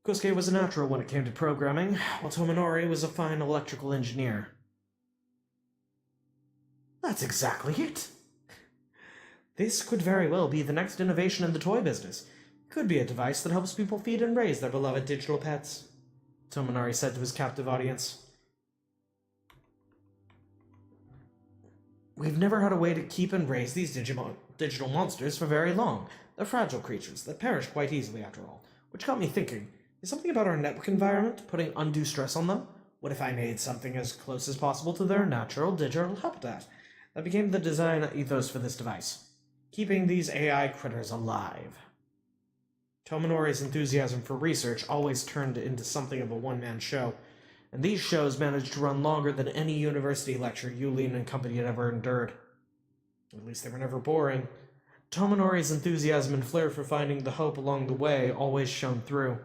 Kosuke was a natural when it came to programming, while Tominori was a fine electrical engineer. That's exactly it! This could very well be the next innovation in the toy business. It could be a device that helps people feed and raise their beloved digital pets, Tominori said to his captive audience. We've never had a way to keep and raise these digital monsters for very long. They're fragile creatures that perish quite easily after all. Which got me thinking, is something about our network environment putting undue stress on them? What if I made something as close as possible to their natural digital habitat? That became the design ethos for this device. Keeping these AI critters alive. Tominori's enthusiasm for research always turned into something of a one-man show, and these shows managed to run longer than any university lecture Yulin and company had ever endured. At least they were never boring. Tominori's enthusiasm and flair for finding the hope along the way always shone through.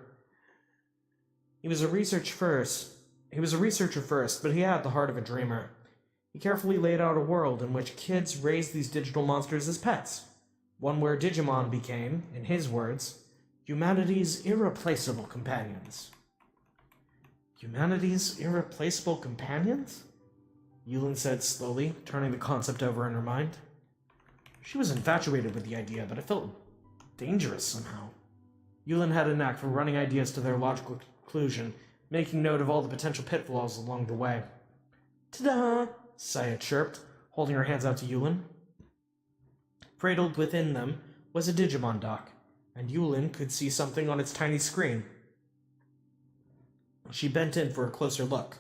He was a researcher first, but he had the heart of a dreamer. He carefully laid out a world in which kids raised these digital monsters as pets. One where Digimon became, in his words, humanity's irreplaceable companions. Humanity's irreplaceable companions? Yulin said slowly, turning the concept over in her mind. She was infatuated with the idea, but it felt dangerous somehow. Yulin had a knack for running ideas to their logical conclusion, making note of all the potential pitfalls along the way. Ta-da! Saya chirped, holding her hands out to Yulin. Cradled within them was a Digimon dock, and Yulin could see something on its tiny screen. She bent in for a closer look.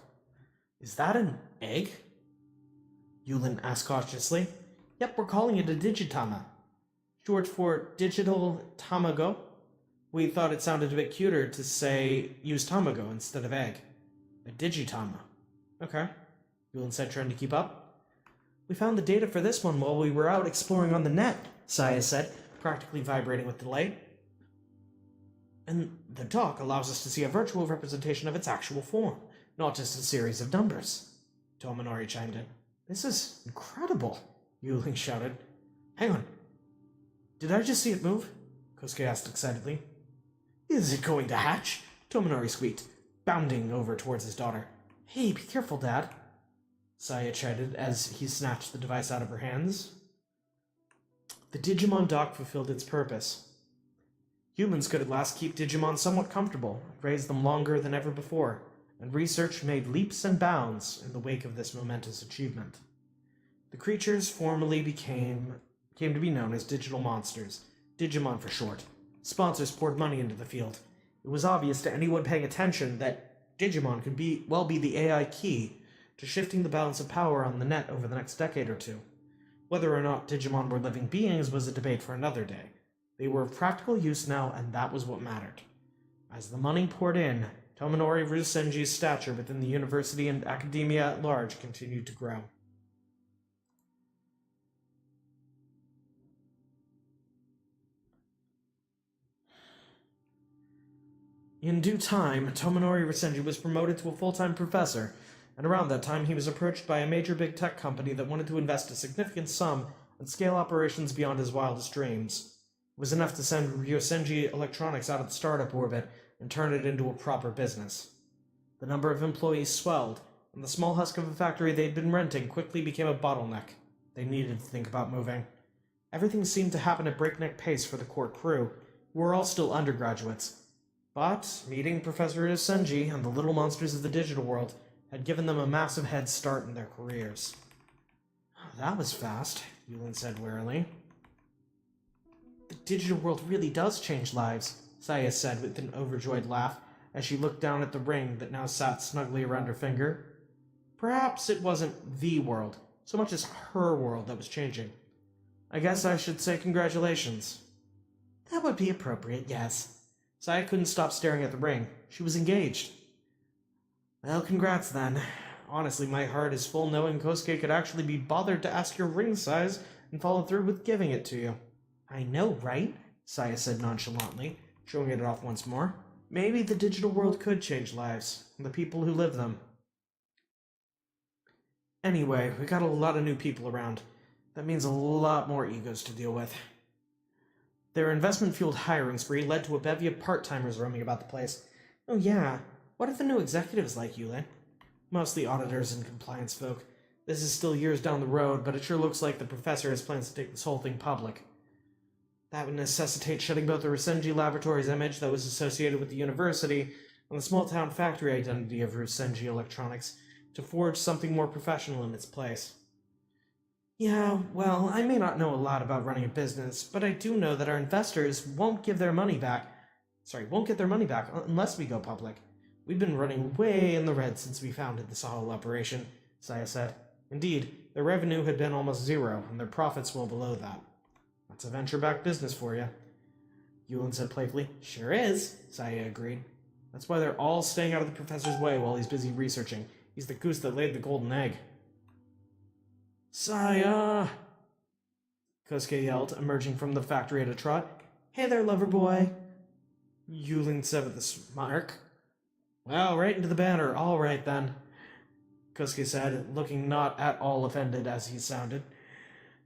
Is that an egg? Yulin asked cautiously. Yep, we're calling it a Digitama. Short for Digital Tamago. We thought it sounded a bit cuter to say use Tamago instead of egg. A Digitama. Okay, Yulin said, trying to keep up. We found the data for this one while we were out exploring on the net, Saya said, practically vibrating with delight. And the dock allows us to see a virtual representation of its actual form, not just a series of numbers. Tominori chimed in. This is incredible, Yulin shouted. Hang on. Did I just see it move? Kosuke asked excitedly. Is it going to hatch? Tominori squeaked, bounding over towards his daughter. Hey, be careful, Dad, Saya chided as he snatched the device out of her hands. The Digimon dock fulfilled its purpose. Humans could at last keep Digimon somewhat comfortable, raise them longer than ever before, and research made leaps and bounds in the wake of this momentous achievement. The creatures formally became came to be known as digital monsters, Digimon for short. Sponsors poured money into the field. It was obvious to anyone paying attention that Digimon could be the AI key to shifting the balance of power on the net over the next decade or two. Whether or not Digimon were living beings was a debate for another day. They were of practical use now, and that was what mattered. As the money poured in, Tomonori Rusenji's stature within the university and academia at large continued to grow. In due time, Tomonori Rusenji was promoted to a full-time professor, and around that time he was approached by a major big tech company that wanted to invest a significant sum and scale operations beyond his wildest dreams. It was enough to send Ryosenji Electronics out of the startup orbit and turn it into a proper business. The number of employees swelled, and the small husk of a factory they'd been renting quickly became a bottleneck. They needed to think about moving. Everything seemed to happen at breakneck pace for the core crew, who were all still undergraduates. But meeting Professor Ryosenji and the little monsters of the digital world had given them a massive head start in their careers. That was fast, Yulin said wearily. The digital world really does change lives, Saya said with an overjoyed laugh as she looked down at the ring that now sat snugly around her finger. Perhaps it wasn't the world, so much as her world that was changing. I guess I should say congratulations. That would be appropriate, yes. Saya couldn't stop staring at the ring. She was engaged. Well, congrats then. Honestly, my heart is full knowing Kosuke could actually be bothered to ask your ring size and follow through with giving it to you. I know, right? Saya said nonchalantly, showing it off once more. Maybe the digital world could change lives, and the people who live them. Anyway, we got a lot of new people around. That means a lot more egos to deal with. Their investment-fueled hiring spree led to a bevy of part-timers roaming about the place. Oh yeah, what are the new executives like, Yulin? Mostly auditors and compliance folk. This is still years down the road, but it sure looks like the professor has plans to take this whole thing public. That would necessitate shutting both the Rusenji Laboratories image that was associated with the university and the small-town factory identity of Rusenji Electronics to forge something more professional in its place. Yeah, well, I may not know a lot about running a business, but I do know that our investors won't get their money back unless we go public. We've been running way in the red since we founded this whole operation, Saya said. Indeed, their revenue had been almost zero, and their profits well below that. That's a venture-backed business for you. Yulin said playfully. Sure is, Saya agreed. That's why they're all staying out of the professor's way while he's busy researching. He's the goose that laid the golden egg. Saya! Kosuke yelled, emerging from the factory at a trot. Hey there, lover boy! Yulin said with a smirk. Well, right into the banner, all right then, Kosuke said, looking not at all offended as he sounded.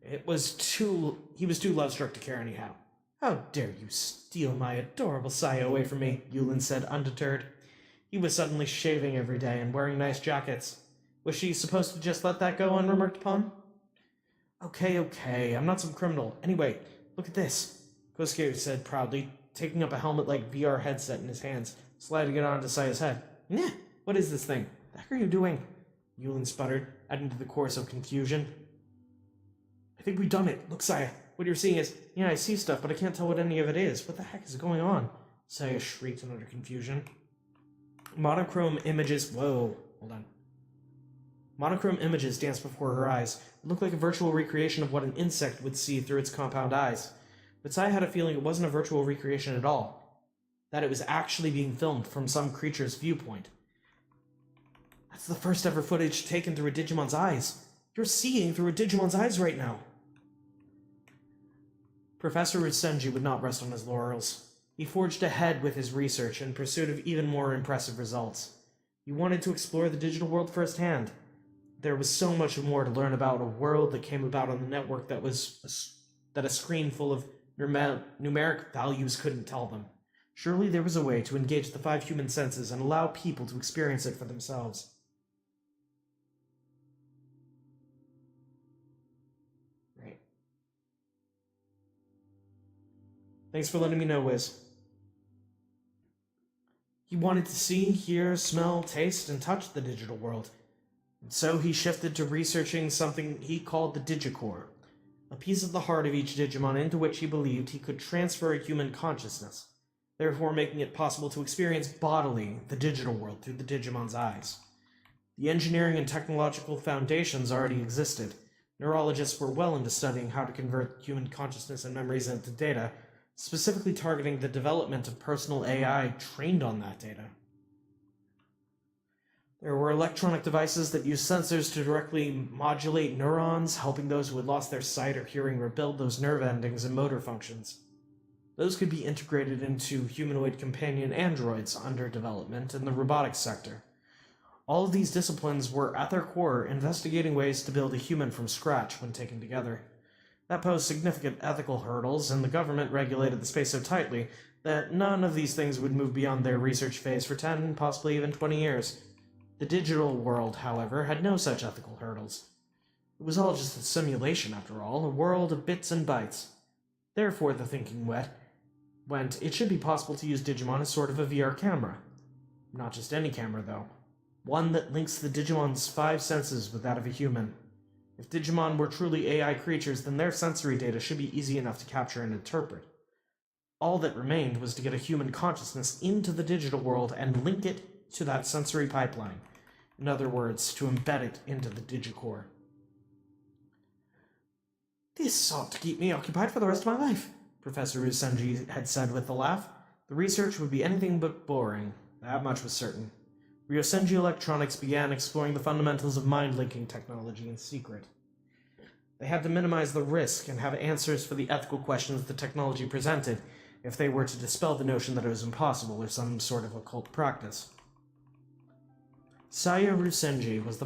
He was too love-struck to care anyhow. How dare you steal my adorable Saya away from me, Yulin said, undeterred. He was suddenly shaving every day and wearing nice jackets. Was she supposed to just let that go unremarked upon? Okay, I'm not some criminal. Anyway, look at this, Kosuke said proudly, taking up a helmet-like VR headset in his hands, sliding it onto Saya's head. Nah, what is this thing? What the heck are you doing? Yulin sputtered, adding to the chorus of confusion. I think we've done it. Look, Saya, what you're seeing is... Yeah, I see stuff, but I can't tell what any of it is. What the heck is going on? Saya shrieked in utter confusion. Monochrome images... Whoa, hold on. Monochrome images danced before her eyes. It looked like a virtual recreation of what an insect would see through its compound eyes. But Saya had a feeling it wasn't a virtual recreation at all. That it was actually being filmed from some creature's viewpoint. That's the first ever footage taken through a Digimon's eyes. You're seeing through a Digimon's eyes right now. Professor Rusenji would not rest on his laurels. He forged ahead with his research in pursuit of even more impressive results. He wanted to explore the digital world firsthand. There was so much more to learn about a world that came about on the network that a screen full of numeric values couldn't tell them. Surely there was a way to engage the 5 human senses and allow people to experience it for themselves. Right. Thanks for letting me know, Wiz. He wanted to see, hear, smell, taste, and touch the digital world. And so he shifted to researching something he called the Digicore, a piece of the heart of each Digimon into which he believed he could transfer a human consciousness, therefore making it possible to experience bodily the digital world through the Digimon's eyes. The engineering and technological foundations already existed. Neurologists were well into studying how to convert human consciousness and memories into data, specifically targeting the development of personal AI trained on that data. There were electronic devices that used sensors to directly modulate neurons, helping those who had lost their sight or hearing rebuild those nerve endings and motor functions. Those could be integrated into humanoid companion androids under development in the robotics sector. All of these disciplines were, at their core, investigating ways to build a human from scratch when taken together. That posed significant ethical hurdles, and the government regulated the space so tightly that none of these things would move beyond their research phase for 10, possibly even 20 years. The digital world, however, had no such ethical hurdles. It was all just a simulation, after all, a world of bits and bytes. Therefore, the thinking went, it should be possible to use Digimon as sort of a VR camera. Not just any camera, though. One that links the Digimon's 5 senses with that of a human. If Digimon were truly AI creatures, then their sensory data should be easy enough to capture and interpret. All that remained was to get a human consciousness into the digital world and link it to that sensory pipeline. In other words, to embed it into the Digicore. This ought to keep me occupied for the rest of my life, Professor Rusenji had said with a laugh. The research would be anything but boring. That much was certain. Ryosenji Electronics began exploring the fundamentals of mind-linking technology in secret. They had to minimize the risk and have answers for the ethical questions the technology presented if they were to dispel the notion that it was impossible or some sort of occult practice. Saya Rusenji was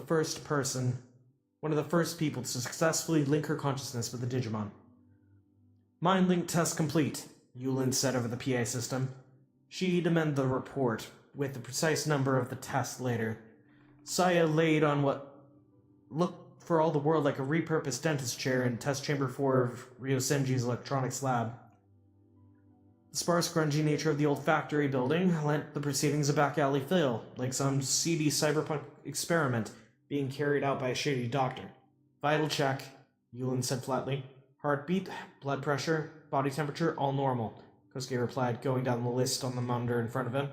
one of the first people to successfully link her consciousness with the Digimon. Mind link test complete, Yulin said over the PA system. She'd amend the report with the precise number of the test later. Saya laid on what looked for all the world like a repurposed dentist chair in test chamber 4 of Ryosenji's electronics lab. The sparse, grungy nature of the old factory building lent the proceedings a back-alley feel, like some seedy cyberpunk experiment being carried out by a shady doctor. Vital check, Yulin said flatly. Heartbeat, blood pressure, body temperature, all normal, Kosuke replied, going down the list on the monitor in front of him.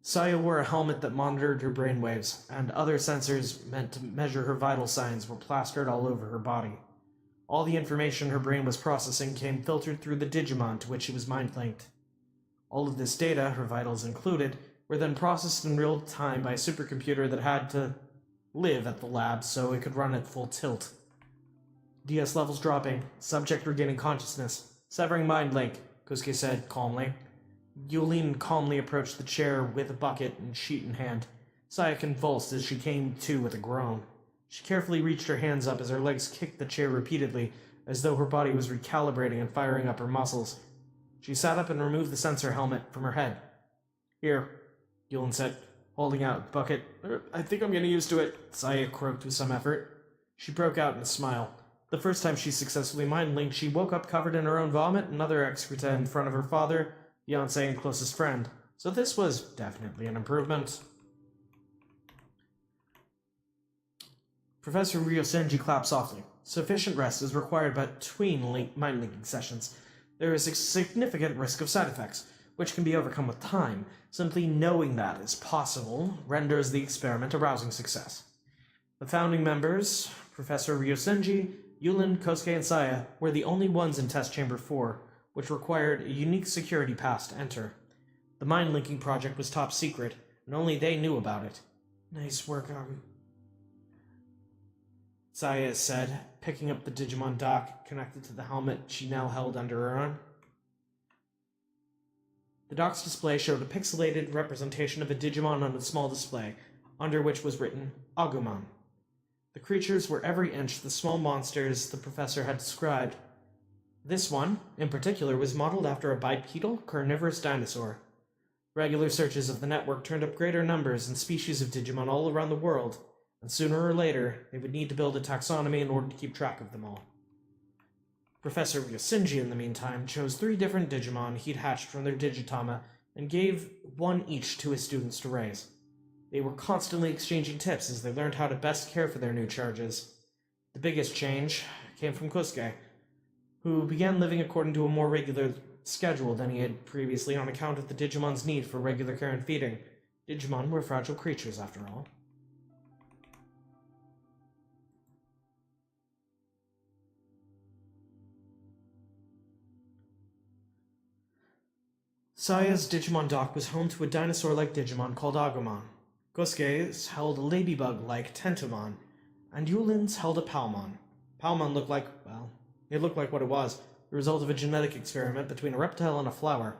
Saya wore a helmet that monitored her brainwaves, and other sensors meant to measure her vital signs were plastered all over her body. All the information her brain was processing came filtered through the Digimon to which she was mind-linked. All of this data, her vitals included, were then processed in real time by a supercomputer that had to live at the lab so it could run at full tilt. DS levels dropping, subject regaining consciousness, severing mind link, Kosuke said calmly. Yulin calmly approached the chair with a bucket and sheet in hand. Saya convulsed as she came to with a groan. She carefully reached her hands up as her legs kicked the chair repeatedly, as though her body was recalibrating and firing up her muscles. She sat up and removed the sensor helmet from her head. Here, Yulin said, holding out the bucket. I think I'm getting used to it, Saya croaked with some effort. She broke out in a smile. The first time she successfully mind-linked, she woke up covered in her own vomit and other excreta in front of her father, fiancé, and closest friend. So this was definitely an improvement. Professor Ryosenji clapped softly. Sufficient rest is required between mind-linking sessions. There is a significant risk of side effects, which can be overcome with time. Simply knowing that is possible renders the experiment a rousing success. The founding members, Professor Ryosenji, Yulin, Kosuke, and Saya, were the only ones in Test Chamber 4, which required a unique security pass to enter. The mind-linking project was top secret, and only they knew about it. Nice work, Saya said, picking up the Digimon dock connected to the helmet she now held under her arm. The dock's display showed a pixelated representation of a Digimon on a small display, under which was written, Agumon. The creatures were every inch the small monsters the professor had described. This one, in particular, was modeled after a bipedal, carnivorous dinosaur. Regular searches of the network turned up greater numbers and species of Digimon all around the world, and sooner or later, they would need to build a taxonomy in order to keep track of them all. Professor Ryosenji, in the meantime, chose 3 different Digimon he'd hatched from their Digitama and gave one each to his students to raise. They were constantly exchanging tips as they learned how to best care for their new charges. The biggest change came from Kosuke, who began living according to a more regular schedule than he had previously on account of the Digimon's need for regular care and feeding. Digimon were fragile creatures, after all. Saya's Digimon dock was home to a dinosaur-like Digimon called Agumon. Kosuke's held a ladybug-like Tentomon, and Yulin's held a Palmon. Palmon looked like, well, it looked like what it was, the result of a genetic experiment between a reptile and a flower.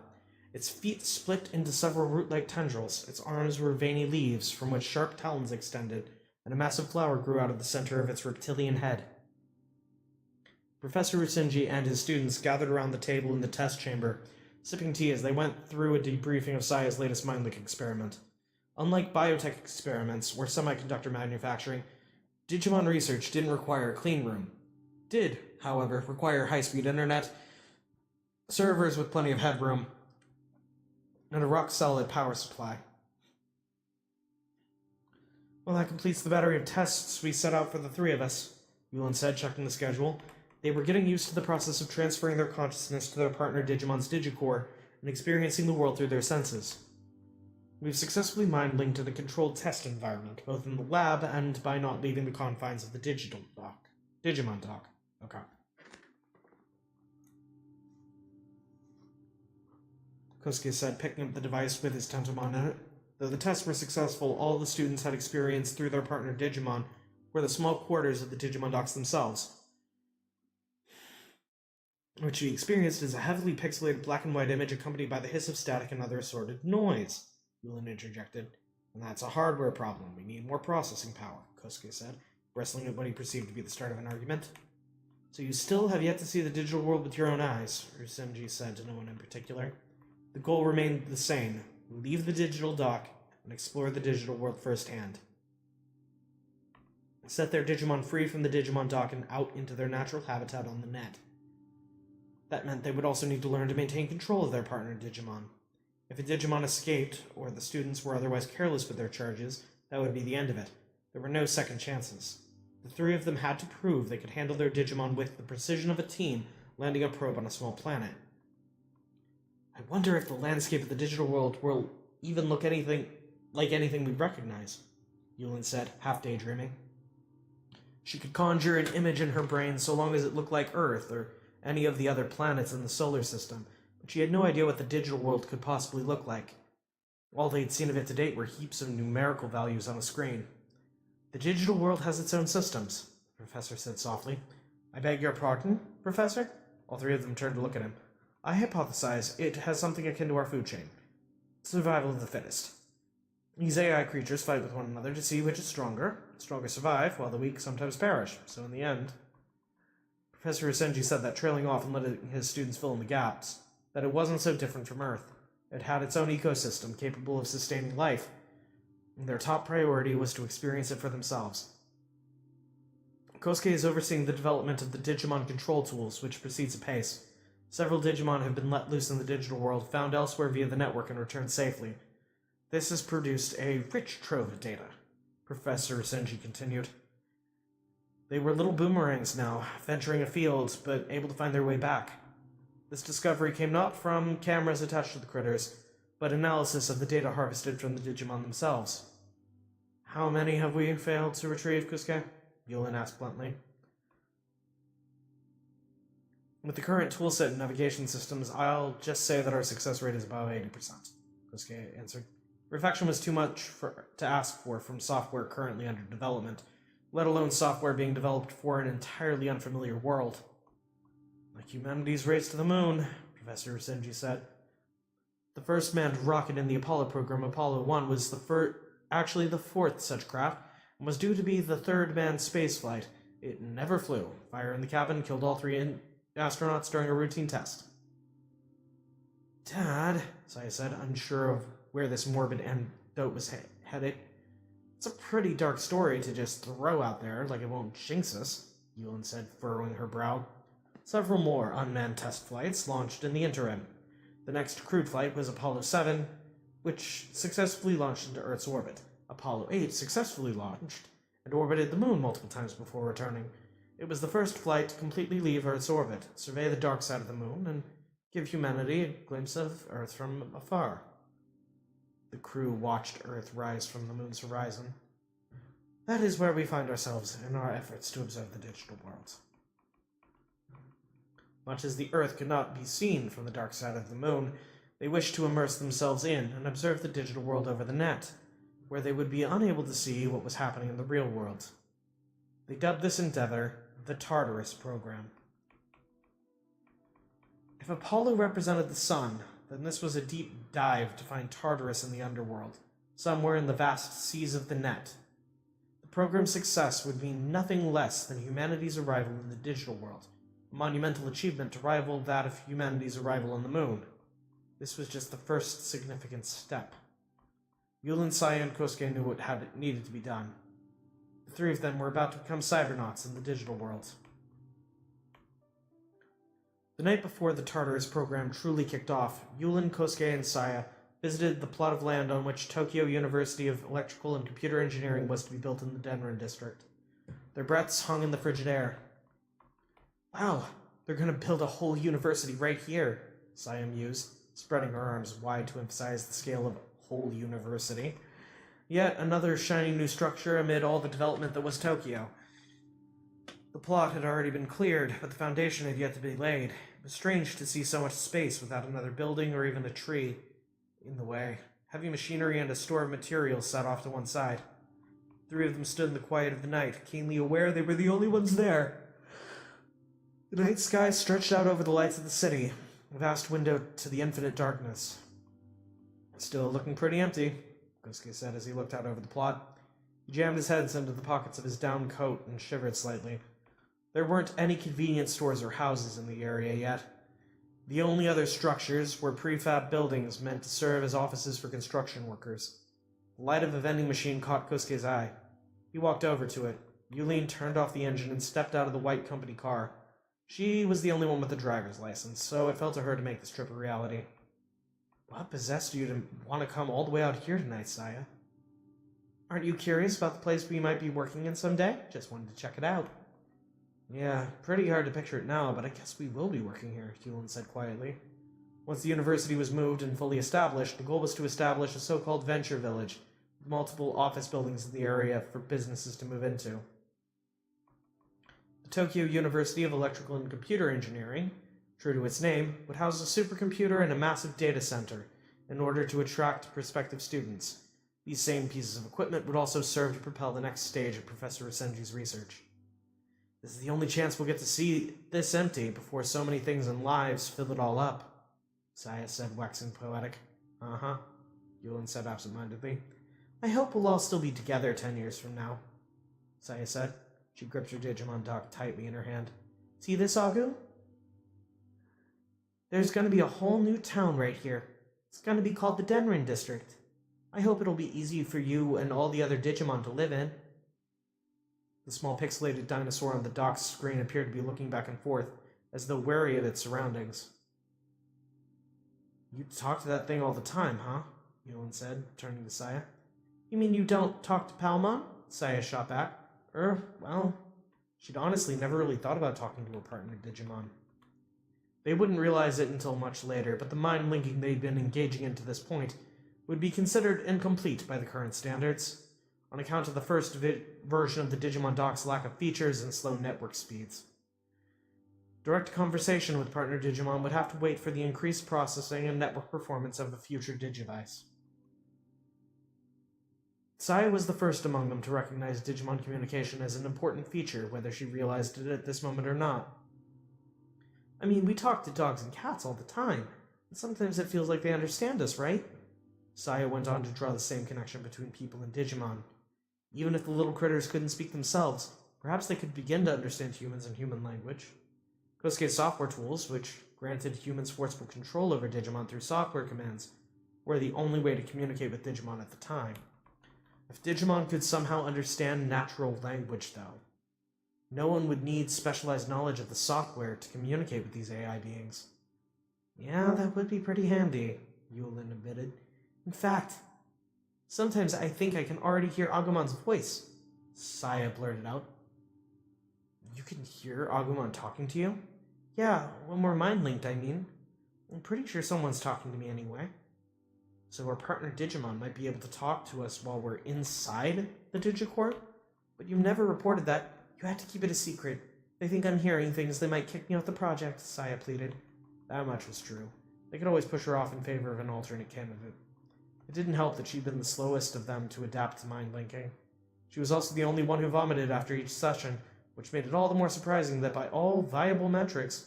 Its feet split into several root-like tendrils, its arms were veiny leaves from which sharp talons extended, and a massive flower grew out of the center of its reptilian head. Professor Usenji and his students gathered around the table in the test chamber, sipping tea as they went through a debriefing of Saya's latest mind-leak experiment. Unlike biotech experiments or semiconductor manufacturing, Digimon research didn't require a clean room. Did, however, require high-speed internet, servers with plenty of headroom, and a rock-solid power supply. Well, that completes the battery of tests we set out for the three of us, Yulin said, checking the schedule. They were getting used to the process of transferring their consciousness to their partner Digimon's Digicore and experiencing the world through their senses. We've successfully mind-linked in a controlled test environment, both in the lab and by not leaving the confines of the Digimon dock. Okay. Kosuke said, picking up the device with his Tentomon in it. Though the tests were successful, all the students had experienced through their partner Digimon were the small quarters of the Digimon docks themselves. Which he experienced as a heavily pixelated black and white image accompanied by the hiss of static and other assorted noise, Yulin interjected. And that's a hardware problem. We need more processing power, Kosuke said, wrestling at what he perceived to be the start of an argument. So you still have yet to see the digital world with your own eyes, Usenji said to no one in particular. The goal remained the same. Leave the digital dock and explore the digital world firsthand. Set their Digimon free from the Digimon dock and out into their natural habitat on the net. That meant they would also need to learn to maintain control of their partner Digimon. If a Digimon escaped, or the students were otherwise careless with their charges, that would be the end of it. There were no second chances. The three of them had to prove they could handle their Digimon with the precision of a team landing a probe on a small planet. I wonder if the landscape of the digital world will even look anything like anything we recognize, Yulin said, half daydreaming. She could conjure an image in her brain so long as it looked like Earth or any of the other planets in the solar system, but she had no idea what the digital world could possibly look like. All they'd seen of it to date were heaps of numerical values on a screen. The digital world has its own systems, the professor said softly. I beg your pardon, Professor? All three of them turned to look at him. I hypothesize it has something akin to our food chain. Survival of the fittest. These AI creatures fight with one another to see which is stronger. The stronger survive, while the weak sometimes perish. So in the end, Professor Usenji said that, trailing off and letting his students fill in the gaps, that it wasn't so different from Earth. It had its own ecosystem capable of sustaining life, and their top priority was to experience it for themselves. Kosuke is overseeing the development of the Digimon control tools, which proceeds apace. Several Digimon have been let loose in the digital world, found elsewhere via the network, and returned safely. This has produced a rich trove of data, Professor Usenji continued. They were little boomerangs now, venturing afield, but able to find their way back. This discovery came not from cameras attached to the critters, but analysis of the data harvested from the Digimon themselves. How many have we failed to retrieve, Kosuke? Yulin asked bluntly. With the current toolset and navigation systems, I'll just say that our success rate is about 80%, Kosuke answered. Perfection was too much to ask for from software currently under development, let alone software being developed for an entirely unfamiliar world. Like humanity's race to the moon, Professor Usenji said. The first manned rocket in the Apollo program, Apollo 1, was actually the fourth such craft, and was due to be the third manned spaceflight. It never flew. Fire in the cabin killed all three astronauts during a routine test. Dad, Saya said, unsure of where this morbid anecdote was headed. It's a pretty dark story to just throw out there, like it won't jinx us, Yulin said, furrowing her brow. Several more unmanned test flights launched in the interim. The next crewed flight was Apollo 7, which successfully launched into Earth's orbit. Apollo 8 successfully launched and orbited the moon multiple times before returning. It was the first flight to completely leave Earth's orbit, survey the dark side of the moon, and give humanity a glimpse of Earth from afar. The crew watched Earth rise from the moon's horizon. That is where we find ourselves in our efforts to observe the digital world. Much as the Earth could not be seen from the dark side of the moon, they wished to immerse themselves in and observe the digital world over the net, where they would be unable to see what was happening in the real world. They dubbed this endeavor the Tartarus program. If Apollo represented the sun, then this was a deep dive to find Tartarus in the underworld, somewhere in the vast seas of the net. The program's success would mean nothing less than humanity's arrival in the digital world, a monumental achievement to rival that of humanity's arrival on the moon. This was just the first significant step. Yulin, Saya, and Kosuke knew what needed to be done. The three of them were about to become cybernauts in the digital world. The night before the Tartarus program truly kicked off, Yulin, Kosuke, and Saya visited the plot of land on which Tokyo University of Electrical and Computer Engineering was to be built in the Denrin district. Their breaths hung in the frigid air. Wow, they're going to build a whole university right here, Saya mused, spreading her arms wide to emphasize the scale of whole university. Yet another shiny new structure amid all the development that was Tokyo. The plot had already been cleared, but the foundation had yet to be laid. It was strange to see so much space without another building or even a tree in the way. Heavy machinery and a store of materials set off to one side. The three of them stood in the quiet of the night, keenly aware they were the only ones there. The night sky stretched out over the lights of the city, a vast window to the infinite darkness. Still looking pretty empty, Kosuke said as he looked out over the plot. He jammed his head into the pockets of his down coat and shivered slightly. There weren't any convenience stores or houses in the area yet. The only other structures were prefab buildings meant to serve as offices for construction workers. The light of a vending machine caught Kosuke's eye. He walked over to it. Yulin turned off the engine and stepped out of the white company car. She was the only one with a driver's license, so it fell to her to make this trip a reality. What possessed you to want to come all the way out here tonight, Saya? Aren't you curious about the place we might be working in someday? Just wanted to check it out. Yeah, pretty hard to picture it now, but I guess we will be working here, Yulin said quietly. Once the university was moved and fully established, the goal was to establish a so-called venture village, with multiple office buildings in the area for businesses to move into. The Tokyo University of Electrical and Computer Engineering, true to its name, would house a supercomputer and a massive data center in order to attract prospective students. These same pieces of equipment would also serve to propel the next stage of Professor Isenji's research. This is the only chance we'll get to see this empty before so many things and lives fill it all up, Saya said, waxing poetic. Uh-huh, Yulin said absent-mindedly. I hope we'll all still be together 10 years from now, Saya said. She gripped her Digimon dog tightly in her hand. See this, Agu? There's going to be a whole new town right here. It's going to be called the Denrin District. I hope it'll be easy for you and all the other Digimon to live in. The small pixelated dinosaur on the dock's screen appeared to be looking back and forth, as though wary of its surroundings. You talk to that thing all the time, huh? Yulin said, turning to Saya. You mean you don't talk to Palmon? Saya shot back. Well, she'd honestly never really thought about talking to her partner Digimon. They wouldn't realize it until much later, but the mind linking they'd been engaging in to this point would be considered incomplete by the current standards, on account of the first version of the Digimon dock's lack of features and slow network speeds. Direct conversation with partner Digimon would have to wait for the increased processing and network performance of the future Digivice. Saya was the first among them to recognize Digimon communication as an important feature, whether she realized it at this moment or not. I mean, we talk to dogs and cats all the time, and sometimes it feels like they understand us, right? Saya went on to draw the same connection between people and Digimon. Even if the little critters couldn't speak themselves, perhaps they could begin to understand humans and human language. Kosuke's software tools, which granted humans forceful control over Digimon through software commands, were the only way to communicate with Digimon at the time. If Digimon could somehow understand natural language, though, no one would need specialized knowledge of the software to communicate with these AI beings. Yeah, that would be pretty handy, Yulin admitted. In fact, sometimes I think I can already hear Agumon's voice, Saya blurted out. You can hear Agumon talking to you? Yeah, when we're mind-linked, I mean. I'm pretty sure someone's talking to me anyway. So our partner Digimon might be able to talk to us while we're inside the Digicorp? But you've never reported that. You had to keep it a secret. They think I'm hearing things, they might kick me off the project, Saya pleaded. That much was true. They could always push her off in favor of an alternate candidate. It didn't help that she'd been the slowest of them to adapt to mind-linking. She was also the only one who vomited after each session, which made it all the more surprising that by all viable metrics,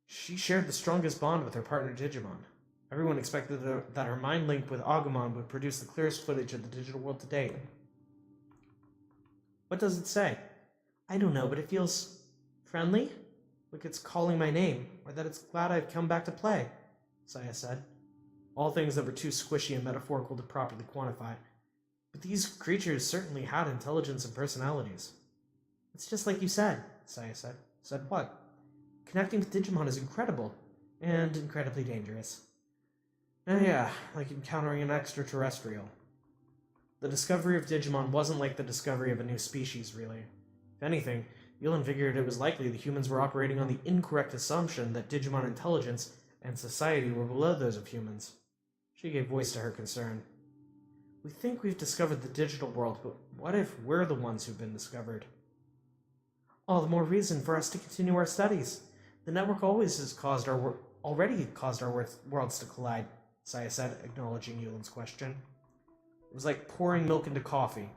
she shared the strongest bond with her partner Digimon. Everyone expected that her mind link with Agumon would produce the clearest footage of the digital world to date. What does it say? I don't know, but it feels friendly? Like it's calling my name, or that it's glad I've come back to play, Saya said. All things that were too squishy and metaphorical to properly quantify. But these creatures certainly had intelligence and personalities. It's just like you said, Saya said. Said what? Connecting with Digimon is incredible, and incredibly dangerous. Yeah, like encountering an extraterrestrial. The discovery of Digimon wasn't like the discovery of a new species, really. If anything, Yulin figured it was likely the humans were operating on the incorrect assumption that Digimon intelligence and society were below those of humans. She gave voice to her concern. We think we've discovered the digital world, but what if we're the ones who've been discovered? All the more reason for us to continue our studies. The network already caused our worlds to collide, Saya said, acknowledging Yulin's question. It was like pouring milk into coffee.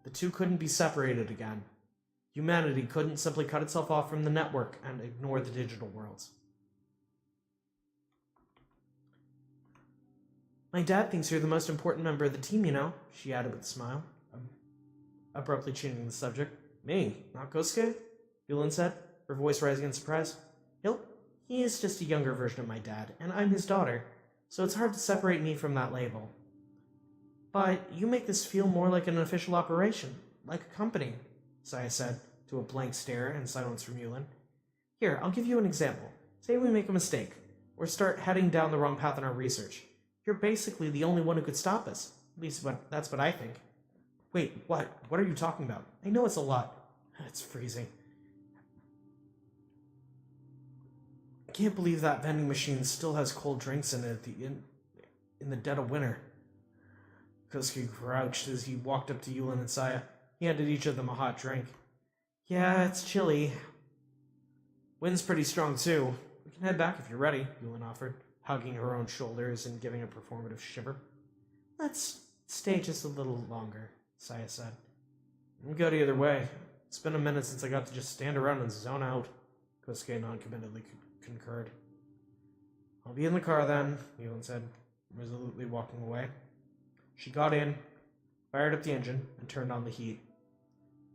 The two couldn't be separated again. Humanity couldn't simply cut itself off from the network and ignore the digital worlds. My dad thinks you're the most important member of the team, you know, she added with a smile, abruptly changing the subject. Me, not Kosuke? Yulin said, her voice rising in surprise. He is just a younger version of my dad, and I'm his daughter, so it's hard to separate me from that label. But you make this feel more like an official operation, like a company, Saya said, to a blank stare and silence from Yulin. Here, I'll give you an example. Say we make a mistake, or start heading down the wrong path in our research. You're basically the only one who could stop us. At least that's what I think. Wait, what? What are you talking about? I know it's a lot. It's freezing. I can't believe that vending machine still has cold drinks in it in the dead of winter. Kosuke crouched as he walked up to Yulin and Saya. He handed each of them a hot drink. Yeah, it's chilly. Wind's pretty strong, too. We can head back if you're ready, Yulin offered, hugging her own shoulders and giving a performative shiver. Let's stay just a little longer, Saya said. I'm good either way. It's been a minute since I got to just stand around and zone out, Kosuke non-committedly concurred. I'll be in the car then, Yulin said, resolutely walking away. She got in, fired up the engine, and turned on the heat.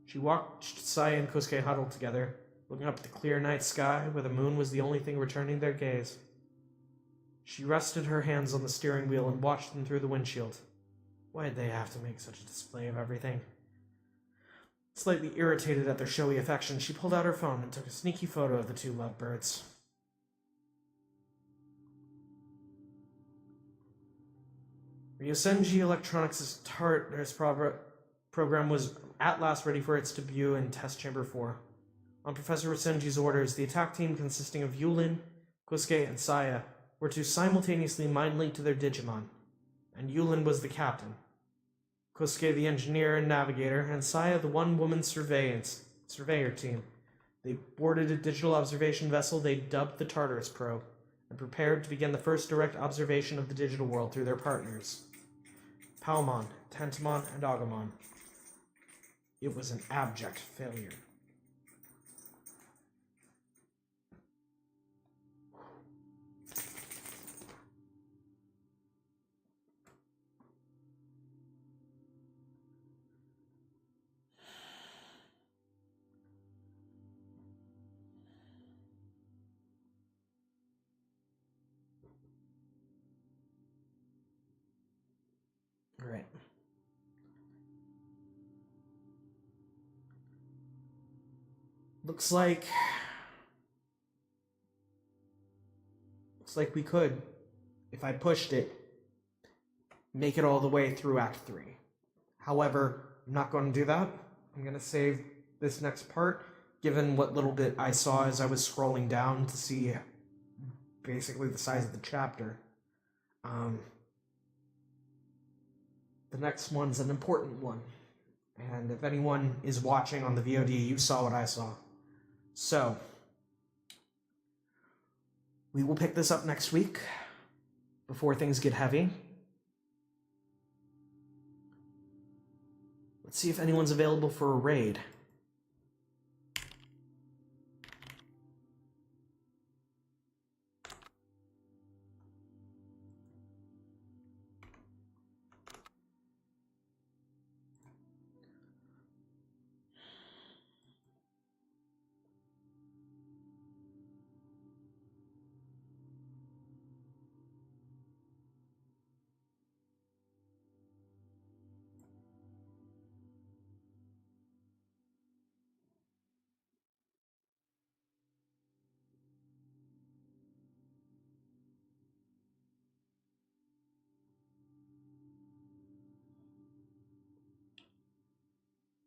She watched Saya and Kosuke huddled together, looking up at the clear night sky where the moon was the only thing returning their gaze. She rested her hands on the steering wheel and watched them through the windshield. Why did they have to make such a display of everything? Slightly irritated at their showy affection, she pulled out her phone and took a sneaky photo of the two lovebirds. Ryosenji Electronics' TARTARS program was at last ready for its debut in Test Chamber 4. On Professor Ryosenji's orders, the attack team consisting of Yulin, Kosuke, and Saya were to simultaneously mind-link to their Digimon, and Yulin was the captain. Kosuke the engineer and navigator, and Saya the one-woman surveyor team. They boarded a digital observation vessel they dubbed the TARTARS probe, and prepared to begin the first direct observation of the digital world through their partners, Palmon, Tentamon, and Agumon. It was an abject failure. Right. Looks like we could, if I pushed it, make it all the way through Act 3. However, I'm not going to do that. I'm going to save this next part given what little bit I saw as I was scrolling down to see basically the size of the chapter. The next one's an important one. And if anyone is watching on the VOD, you saw what I saw. So, we will pick this up next week before things get heavy. Let's see if anyone's available for a raid.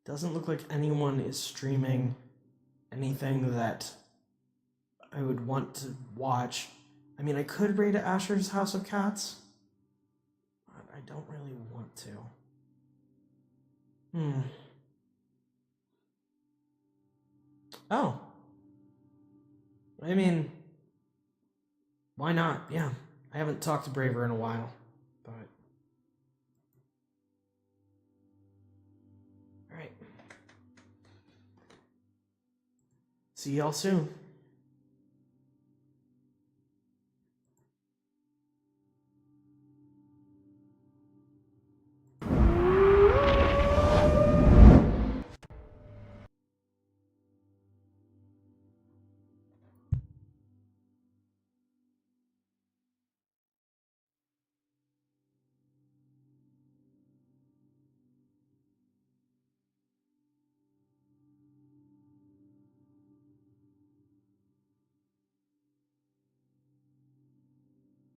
Doesn't look like anyone is streaming anything that I would want to watch. I mean, I could raid Asher's House of Cats, but I don't really want to. Oh. I mean, why not? Yeah. I haven't talked to Braver in a while, but... Alright. See y'all soon.